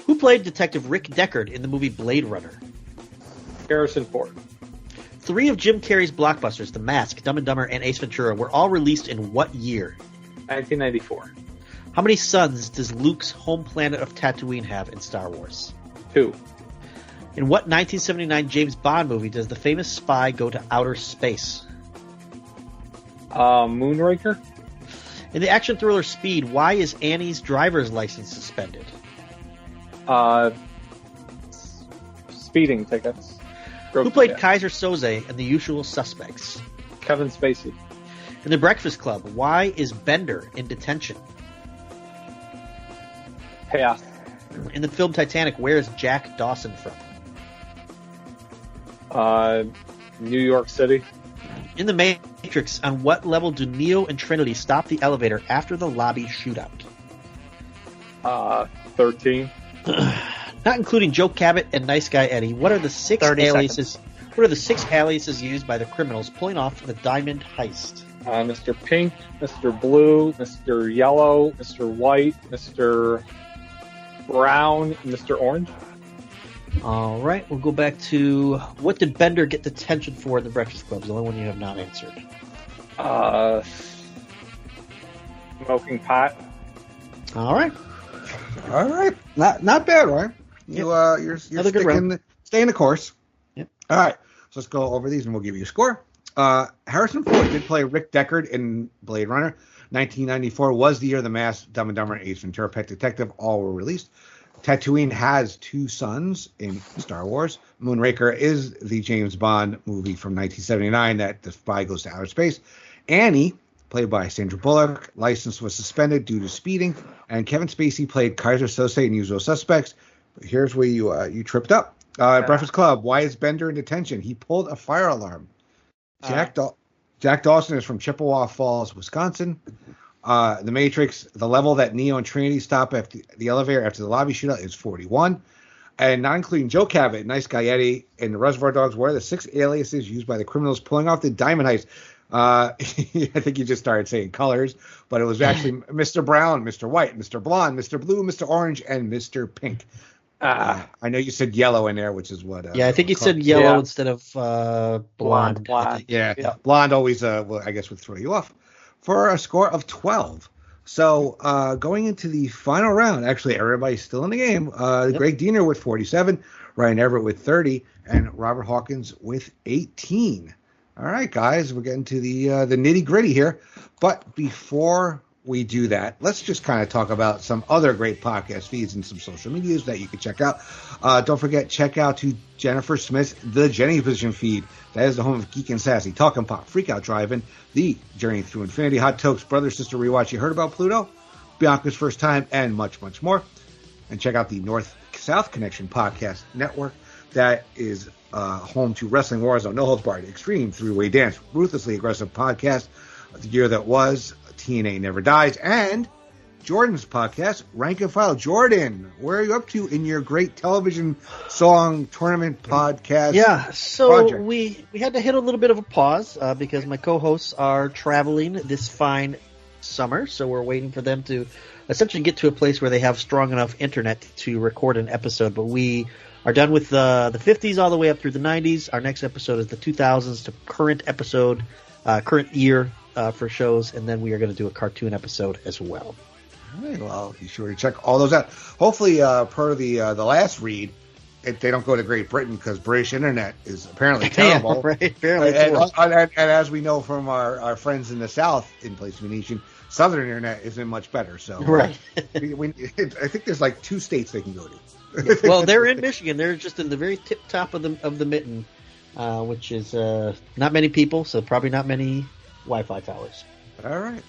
Who played Detective Rick Deckard in the movie Blade Runner? Harrison Ford. 3 of Jim Carrey's blockbusters, The Mask, Dumb and Dumber, and Ace Ventura, were all released in what year? 1994. How many suns does Luke's home planet of Tatooine have in Star Wars? 2. In what 1979 James Bond movie does the famous spy go to outer space? Moonraker. In the action thriller Speed, why is Annie's driver's license suspended? Speeding tickets. Who played Kaiser Soze in The Usual Suspects? Kevin Spacey. In The Breakfast Club, why is Bender in detention? Pass. In the film Titanic, where is Jack Dawson from? New York City. In The Matrix, on what level do Neo and Trinity stop the elevator after the lobby shootout? 13. Not including Joe Cabot and Nice Guy Eddie, what are the 6 aliases? What are the 6 aliases used by the criminals pulling off the diamond heist? Mr. Pink, Mr. Blue, Mr. Yellow, Mr. White, Mr. Brown, and Mr. Orange. All right, we'll go back to what did Bender get detention for in The Breakfast Club? The only one you have not answered. Smoking pot. All right. All right. Not bad, Ryan. You're Another good round. staying the course. Yep. All right. So let's go over these and we'll give you a score. Harrison Ford did play Rick Deckard in Blade Runner. 1994 was the year The Mask, Dumb and Dumber, and Ace Ventura: Pet Detective all were released. Tatooine has 2 suns in Star Wars. Moonraker is the James Bond movie from 1979 that the spy goes to outer space. Annie, played by Sandra Bullock, license was suspended due to speeding. And Kevin Spacey played Kaiser Soze in Usual Suspects. But here's where you tripped up. Breakfast Club, why is Bender in detention? He pulled a fire alarm. Jack Dawson is from Chippewa Falls, Wisconsin. The Matrix, the level that Neo and Trinity stop at the elevator after the lobby shootout is 41. And not including Joe Cabot, Nice Guy Eddie, and the Reservoir Dogs, what are the 6 aliases used by the criminals pulling off the diamond heist? I think you just started saying colors, but it was actually Mr. Brown, Mr. White, Mr. Blonde, Mr. Blue, Mr. Orange, and Mr. Pink. I know you said yellow in there, which is what... I think you said yellow instead of blonde. Blonde. Yeah, blonde always, I guess, would throw you off. For a score of 12. So going into the final round, actually everybody's still in the game. Greg Diener with 47, Ryan Everett with 30, and Robert Hawkins with 18. All right, guys, we're getting to the nitty gritty here. But before we do that, let's just kind of talk about some other great podcast feeds and some social medias that you can check out. Don't forget, check out to Jennifer Smith's The Jenny Position feed. That is the home of Geek and Sassy, Talkin' Pop, Freakout Driving, The Journey Through Infinity, Hot Tokes, Brother Sister Rewatch, You Heard About Pluto, Bianca's First Time, and much, much more. And check out the North-South Connection Podcast Network. That is home to Wrestling Warzone, No Holds Barred, Extreme Three-Way Dance, Ruthlessly Aggressive Podcast, The Year That Was, TNA Never Dies, and Jordan's podcast, Rank and File. Jordan, where are you up to in your great television song tournament podcast? Yeah, so project? we had to hit a little bit of a pause because my co-hosts are traveling this fine summer, so we're waiting for them to essentially get to a place where they have strong enough internet to record an episode. But we are done with the 50s all the way up through the 90s. Our next episode is the 2000s to current episode, current year for shows, and then we are going to do a cartoon episode as well. All right, well, be sure to check all those out. Hopefully, per the last read, they don't go to Great Britain because British internet is apparently terrible. Yeah, right? Apparently and as we know from our friends in the South in Place to Be Nation, Southern internet isn't much better. So, right. I think there's like 2 states they can go to. Well, they're in Michigan. They're just in the very tip top of the mitten, which is not many people, so probably not many Wi-Fi towers. All right.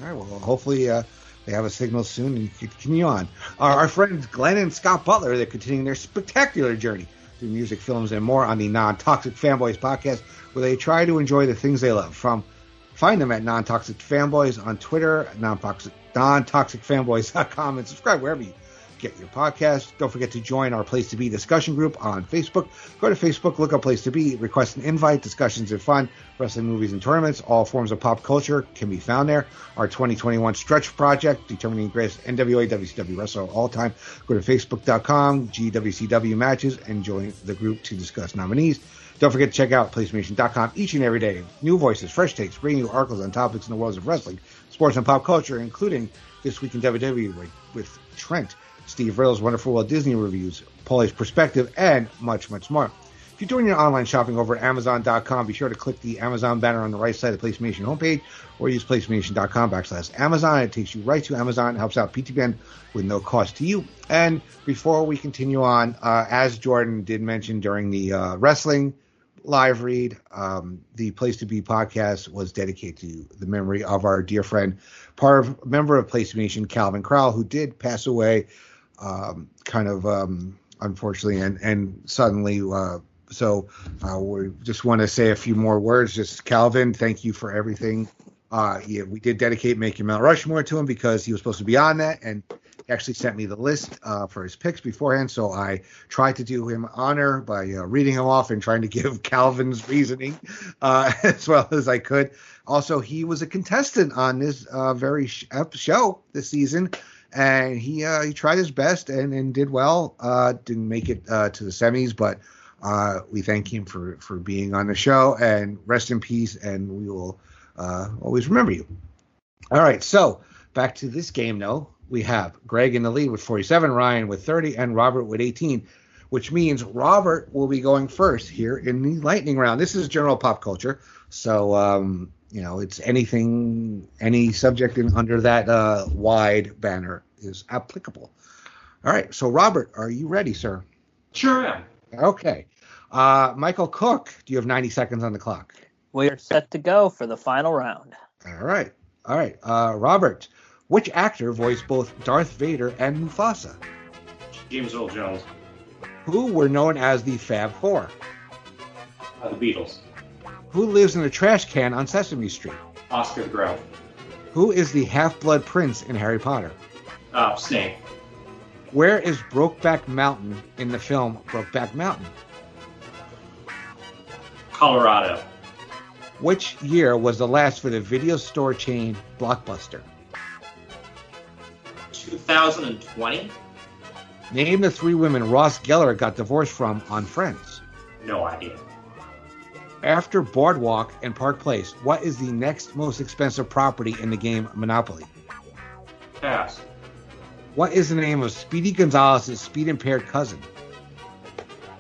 Well, hopefully they have a signal soon and you can continue on. Our friends Glenn and Scott Butler, they're continuing their spectacular journey through music, films, and more on the Non-Toxic Fanboys podcast, where they try to enjoy the things they love. Find them at Non-Toxic Fanboys on Twitter, non-toxicfanboys.com, and subscribe wherever you get your podcast. Don't forget to join our Place to Be discussion group on Facebook. Go to Facebook, look up Place to Be, request an invite. Discussions are fun. Wrestling, movies, and tournaments. All forms of pop culture can be found there. Our 2021 stretch project, determining the greatest NWA, WCW wrestler of all time. Go to Facebook.com, GWCW matches, and join the group to discuss nominees. Don't forget to check out PlayStation.com each and every day. New voices, fresh takes, bringing you articles on topics in the worlds of wrestling, sports, and pop culture, including This Week in WWE with Trent, Steve Riddle's Wonderful Walt Disney Reviews, Paulie's Perspective, and much, much more. If you're doing your online shopping over at Amazon.com, be sure to click the Amazon banner on the right side of the PlayStation homepage or use PlayStation.com/Amazon. It takes you right to Amazon. It helps out PTBN with no cost to you. And before we continue on, as Jordan did mention during the wrestling live read, the Place to Be podcast was dedicated to the memory of our dear friend, member of Place to Be Nation, Calvin Crowell, who did pass away unfortunately and suddenly. So we just want to say a few more words. Just Calvin, thank you for everything. We did dedicate Making Mount Rushmore to him because he was supposed to be on that, and he actually sent me the list for his picks beforehand. So I tried to do him honor by reading him off and trying to give Calvin's reasoning as well as I could. Also, he was a contestant on this very show this season, and he tried his best and did well. Didn't make it to the semis, but we thank him for being on the show, and rest in peace, and we will always remember you. All right, so back to this game, though. We have Greg in the lead with 47, Ryan with 30, and Robert with 18, which means Robert will be going first here in the lightning round. This is general pop culture, so it's anything, any subject under that wide banner is applicable. All right, so Robert, are you ready, sir? Sure am. Okay. Michael Cook, do you have 90 seconds on the clock? We're set to go for the final round. All right. Robert, which actor voiced both Darth Vader and Mufasa? James Earl Jones. Who were known as the Fab Four? The Beatles. Who lives in a trash can on Sesame Street? Oscar the Grouch. Who is the half-blood prince in Harry Potter? Snape. Where is Brokeback Mountain in the film Brokeback Mountain? Colorado. Which year was the last for the video store chain Blockbuster? 2020? Name the three women Ross Geller got divorced from on Friends. No idea. After Boardwalk and Park Place, what is the next most expensive property in the game Monopoly? Pass. What is the name of Speedy Gonzalez's speed-impaired cousin?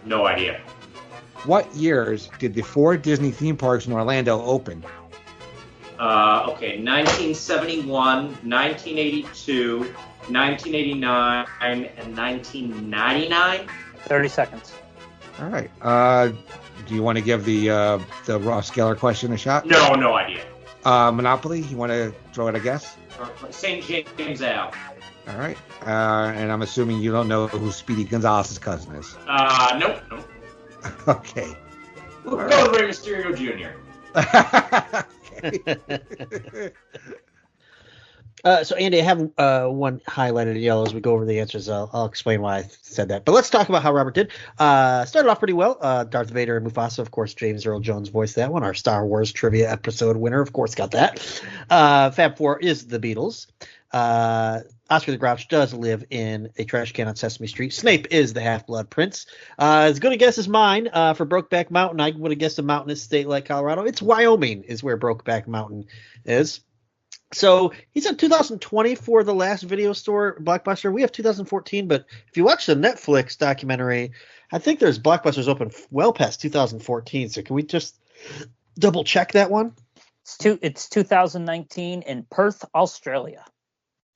No idea. What years did the 4 Disney theme parks in Orlando open? 1971, 1982, 1989, and 1999. 30 seconds. All right. Do you want to give the Ross Geller question a shot? No idea. Monopoly, you want to throw it a guess? St. James Ave. All right. And I'm assuming you don't know who Speedy Gonzalez's cousin is. Nope. Okay. We'll go with Rey Mysterio Jr. So, Andy, I have one highlighted in yellow as we go over the answers. I'll explain why I said that. But let's talk about how Robert did. Started off pretty well. Darth Vader and Mufasa, of course, James Earl Jones voiced that one. Our Star Wars trivia episode winner, of course, got that. Fab Four is the Beatles. Oscar the Grouch does live in a trash can on Sesame Street. Snape is the Half-Blood Prince. As good a guess as mine for Brokeback Mountain. I would have guessed a mountainous state like Colorado. It's Wyoming is where Brokeback Mountain is. So he said 2020 for the last video store Blockbuster. We have 2014, but if you watch the Netflix documentary, I think there's Blockbusters open well past 2014. So can we just double check that one? It's 2019 in Perth, Australia.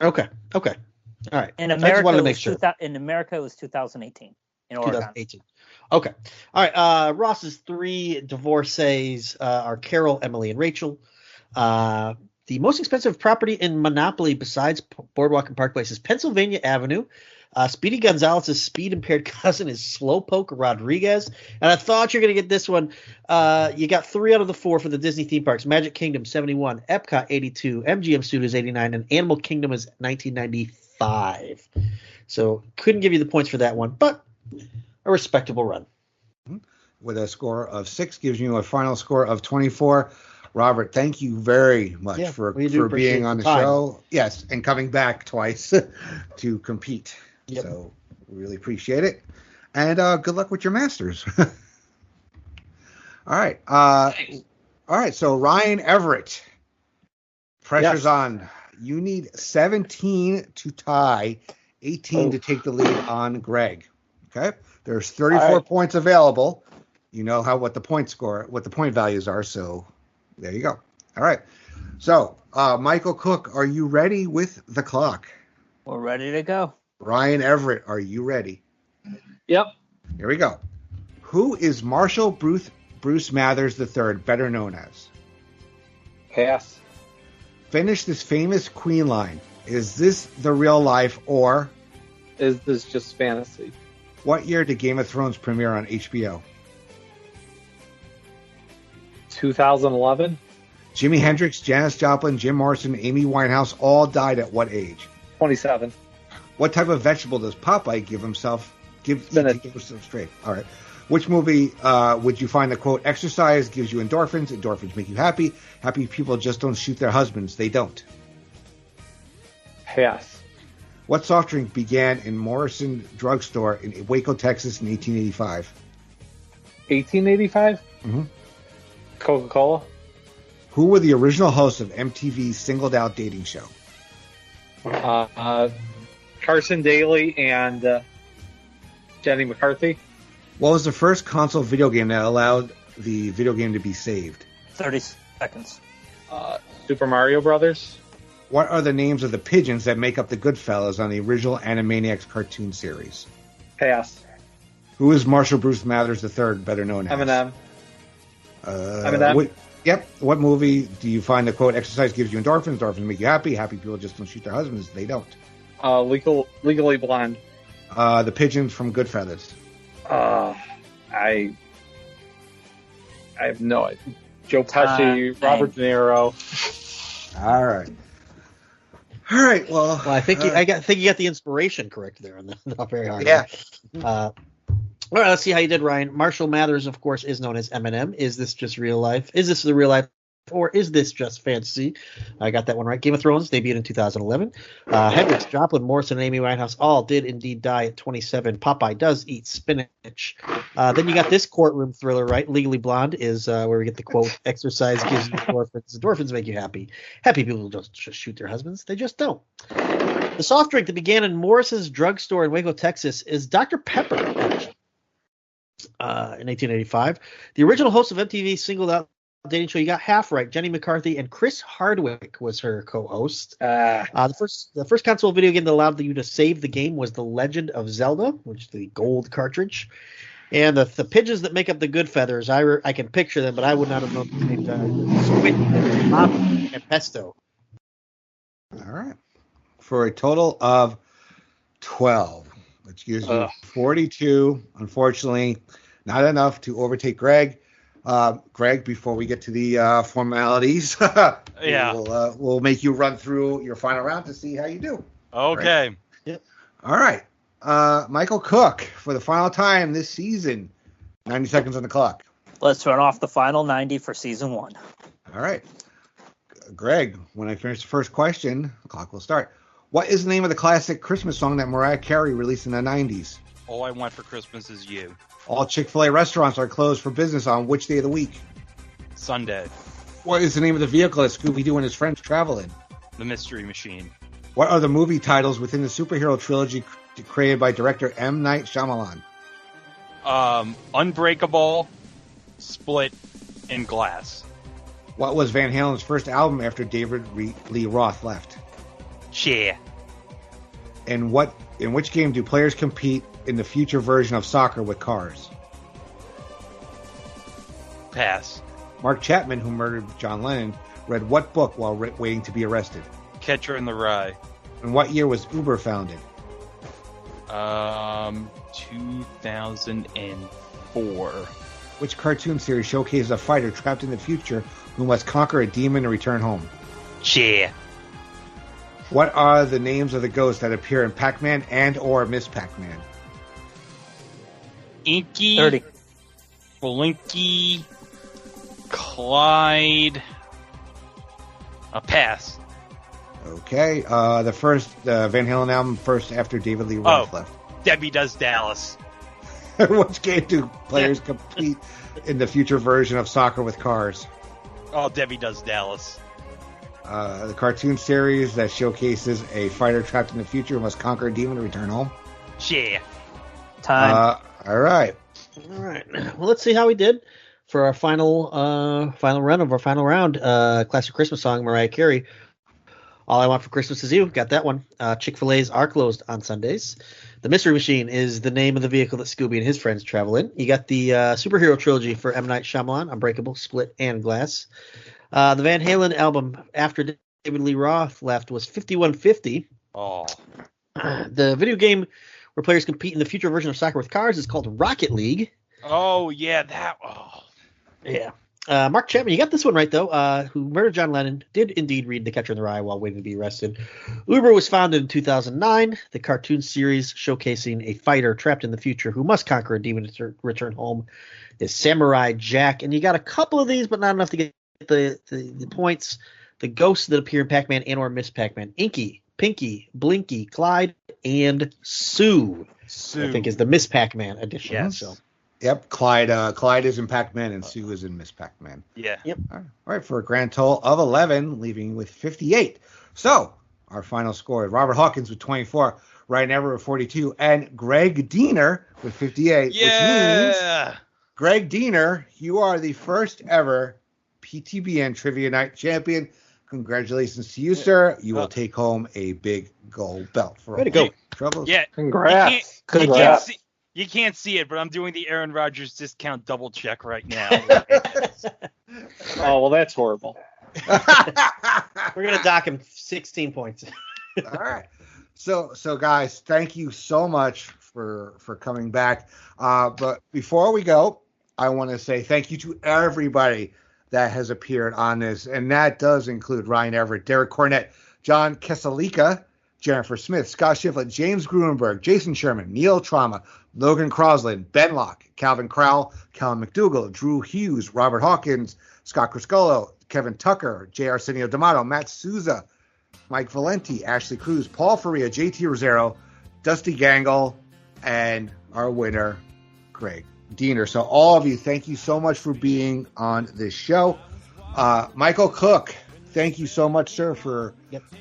Okay. All right. In America, I just wanted to make sure. In America, it was 2018 in Oregon. 2018. Okay. All right. Ross's 3 divorcees are Carol, Emily, and Rachel. The most expensive property in Monopoly besides Boardwalk and Park Place is Pennsylvania Avenue. Speedy Gonzalez's speed-impaired cousin is Slowpoke Rodriguez. And I thought you're going to get this one. You got 3 out of the 4 for the Disney theme parks. Magic Kingdom, 71. Epcot, 82. MGM Studios, 89. And Animal Kingdom is 1995. So couldn't give you the points for that one, but a respectable run. With a score of 6 gives you a final score of 24. Robert, thank you very much for being on the show. Yes, and coming back twice to compete. Yep. So we really appreciate it. And good luck with your Masters. All right. All right, so Ryan Everett. Pressure's on. You need 17 to tie, 18 to take the lead on Greg. Okay? There's 34 points available. You know what the point values are, so there you go. All right. So, Michael Cook, are you ready with the clock? We're ready to go. Ryan Everett, are you ready? Yep. Here we go. Who is Marshall Bruce Mathers III, better known as? Pass. Finish this famous Queen line. Is this the real life or? Is this just fantasy? What year did Game of Thrones premiere on HBO? 2011. Jimi Hendrix, Janis Joplin, Jim Morrison, Amy Winehouse all died at what age? 27. What type of vegetable does Popeye give himself straight? All right. Which movie would you find the quote, exercise gives you endorphins, endorphins make you happy, happy people just don't shoot their husbands, they don't? Pass. What soft drink began in Morrison Drugstore in Waco, Texas in 1885? 1885? Mm-hmm. Coca-Cola. Who were the original hosts of MTV's Singled Out dating show? Carson Daly and Jenny McCarthy. What was the first console video game that allowed the video game to be saved? 30 seconds. Super Mario Brothers. What are the names of the pigeons that make up the Goodfellas on the original Animaniacs cartoon series? Pass. Who is Marshall Bruce Mathers III, better known as? Eminem. What movie do you find the quote, exercise gives you endorphins, endorphins make you happy, happy people just don't shoot their husbands, they don't? Legally Blonde. The pigeons from Goodfellas. I have no idea. Joe Pesci, Robert De Niro. All right. Well, I think you got the inspiration correct there on the not very hard. Yeah. All right, let's see how you did, Ryan. Marshall Mathers, of course, is known as Eminem. Is this just real life? Is this the real life? Or is this just fantasy? I got that one right. Game of Thrones debuted in 2011. Hendrix, Joplin, Morrison, and Amy Winehouse all did indeed die at 27. Popeye does eat spinach. Then you got this courtroom thriller, right? Legally Blonde is where we get the quote, exercise gives you endorphins. Endorphins make you happy. Happy people don't just shoot their husbands. They just don't. The soft drink that began in Morris's drugstore in Waco, Texas is Dr. Pepper. In 1885. The original host of MTV's Singled Out dating show, you got half right. Jenny McCarthy and Chris Hardwick was her co-host. The first console video game that allowed you to save the game was The Legend of Zelda, which is the gold cartridge. And the pigeons that make up the good feathers, I can picture them, but I would not have known the name. Squid and Pesto. All right. For a total of 12. Which gives you 42. Unfortunately, not enough to overtake Greg. Greg, before we get to the formalities, we'll make you run through your final round to see how you do. Okay. Right? Yep. All right. Michael Cook, for the final time this season, 90 seconds on the clock. Let's run off the final 90 for season 1. All right. Greg, when I finish the first question, the clock will start. What is the name of the classic Christmas song that Mariah Carey released in the 90s? All I Want for Christmas Is You. All Chick-fil-A restaurants are closed for business on which day of the week? Sunday. What is the name of the vehicle that Scooby-Doo and his friends travel in? The Mystery Machine. What are the movie titles within the superhero trilogy created by director M. Night Shyamalan? Unbreakable, Split, and Glass. What was Van Halen's first album after David Lee Roth left? Cheer. In which game do players compete in the future version of soccer with cars? Pass. Mark Chapman, who murdered John Lennon, read what book while waiting to be arrested? Catcher in the Rye. In what year was Uber founded? 2004. Which cartoon series showcases a fighter trapped in the future who must conquer a demon and return home? Yeah. What are the names of the ghosts that appear in Pac-Man and or Miss Pac-Man? Inky. 30. Blinky. Clyde. A pass. Okay. The first Van Halen album first after David Lee Roth left. Debbie Does Dallas. Which game do players compete in the future version of Soccer with Cars? Oh, Debbie Does Dallas. The cartoon series that showcases a fighter trapped in the future who must conquer a demon to return home. Yeah. Time. All right. All right. Well, let's see how we did for our final run of our final round. Classic Christmas song, Mariah Carey. All I Want for Christmas Is You. Got that one. Chick-fil-A's are closed on Sundays. The Mystery Machine is the name of the vehicle that Scooby and his friends travel in. You got the superhero trilogy for M. Night Shyamalan, Unbreakable, Split, and Glass. The Van Halen album after David Lee Roth left was 5150. Oh. The video game where players compete in the future version of Soccer with Cars is called Rocket League. Oh, yeah, that. Oh. Yeah. Mark Chapman, you got this one right, though. Who murdered John Lennon, did indeed read The Catcher in the Rye while waiting to be arrested. Uber was founded in 2009, the cartoon series showcasing a fighter trapped in the future who must conquer a demon to return home is Samurai Jack. And you got a couple of these, but not enough to get the points. The ghosts that appear in Pac-Man and or Miss Pac-Man. Inky, Pinky, Blinky, Clyde, and Sue. I think is the Miss Pac-Man edition. Yes. So. Yep, Clyde is in Pac-Man and Sue is in Miss Pac-Man. Yeah. Yep. All right, for a grand total of 11, leaving with 58. So, our final score is Robert Hawkins with 24, Ryan Everett with 42, and Greg Diener with 58, which means, Greg Diener, you are the first ever PTBN Trivia Night Champion. Congratulations to you, sir. You will take home a big gold belt. For Way to go. Troubles. Yeah. Congrats. You can't see it, but I'm doing the Aaron Rodgers discount double check right now. Oh, well, that's horrible. We're going to dock him 16 points. All right. So guys, thank you so much for coming back. But before we go, I want to say thank you to everybody that has appeared on this. And that does include Ryan Everett, Derek Cornett, John Kesalika, Jennifer Smith, Scott Shiflett, James Gruenberg, Jason Sherman, Neil Trauma, Logan Crosland, Ben Locke, Calvin Crowell, Calvin McDougall, Drew Hughes, Robert Hawkins, Scott Criscolo, Kevin Tucker, J. Arsenio D'Amato, Matt Souza, Mike Valenti, Ashley Cruz, Paul Faria, JT Rosero, Dusty Gangle, and our winner, Greg Diener. So all of you, thank you so much for being on this show. Michael Cook, thank you so much, sir, for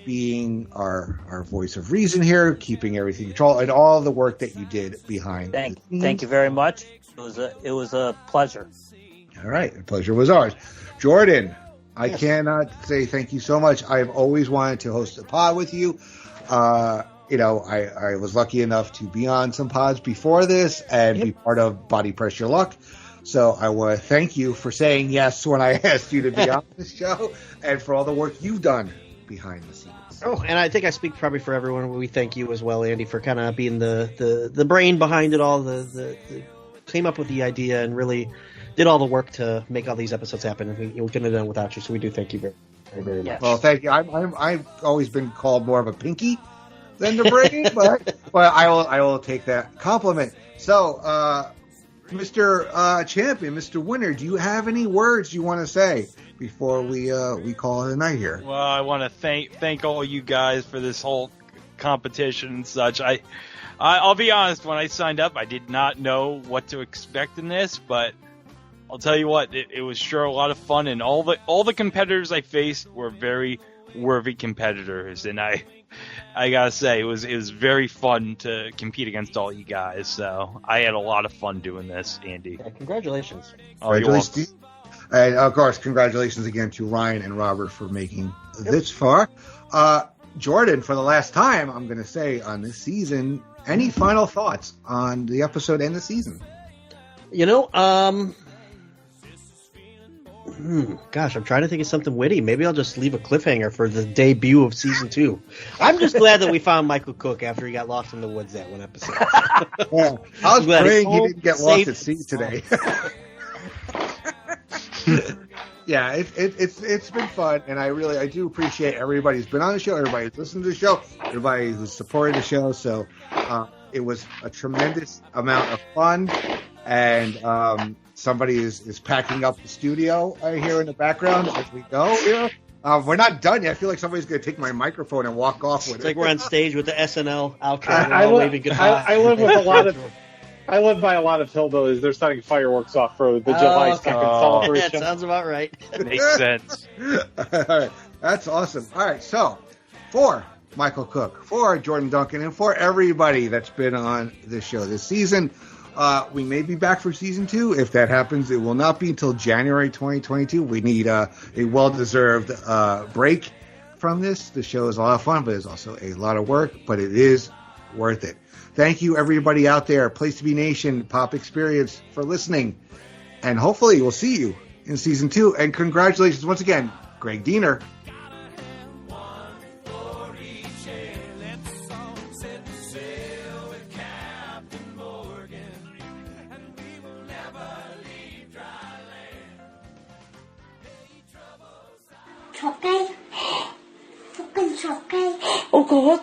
being our voice of reason here, keeping everything in control, and all the work that you did behind the scenes. Thank you very much. It was a pleasure. All right, the pleasure was ours. Jordan, I cannot say thank you so much. I've always wanted to host a pod with you. I was lucky enough to be on some pods before this and be part of Body Press Your Luck. So I want to thank you for saying yes when I asked you to be on the show and for all the work you've done behind the scenes. Oh, and I think I speak probably for everyone. We thank you as well, Andy, for kind of being the brain behind it all, the came up with the idea and really did all the work to make all these episodes happen. We couldn't have done it without you, so we do thank you very, very much. Well, thank you. I've always been called more of a pinky than the brain, but I will take that compliment. So, Mr. Champion, Mr. Winner, do you have any words you want to say before we call it a night here? Well, I want to thank all you guys for this whole competition and such. I'll be honest, when I signed up, I did not know what to expect in this, but I'll tell you what, it was sure a lot of fun, and all the competitors I faced were very worthy competitors, and I gotta say, it was very fun to compete against all you guys. So I had a lot of fun doing this, Andy. Yeah, congratulations. Oh, you're welcome. And of course, congratulations again to Ryan and Robert for making this far. Jordan, for the last time, I'm going to say on this season, any final thoughts on the episode and the season? Gosh, I'm trying to think of something witty. Maybe I'll just leave a cliffhanger for the debut of season 2. I'm just glad that we found Michael Cook after he got lost in the woods that one episode. Yeah, I was glad praying he's he didn't get lost safe. at sea today. Yeah, it's been fun, and I do appreciate everybody who's been on the show, everybody who's listened to the show, everybody who's supported the show. So it was a tremendous amount of fun, and somebody is packing up the studio here in the background as we go here. We're not done yet. I feel like somebody's going to take my microphone and walk off with It's it. like we're on stage with the SNL outro. I We're all waving goodbye. I live with a lot of. I live by a lot of hillbillies. They're setting fireworks off for the July 2nd That celebration. sounds about right. Makes sense. All right, that's awesome. All right, so for Michael Cook, for Jordan Duncan, and for everybody that's been on this show this season, we may be back for season 2. If that happens, it will not be until January 2022. We need a well-deserved break from this. The show is a lot of fun, but it's also a lot of work, but it is worth it. Thank you, everybody out there, Place to Be Nation, Pop Experience, for listening. And hopefully we'll see you in season 2. And congratulations once again, Greg Diener. Chọc cây. Chọc cây. Oh God.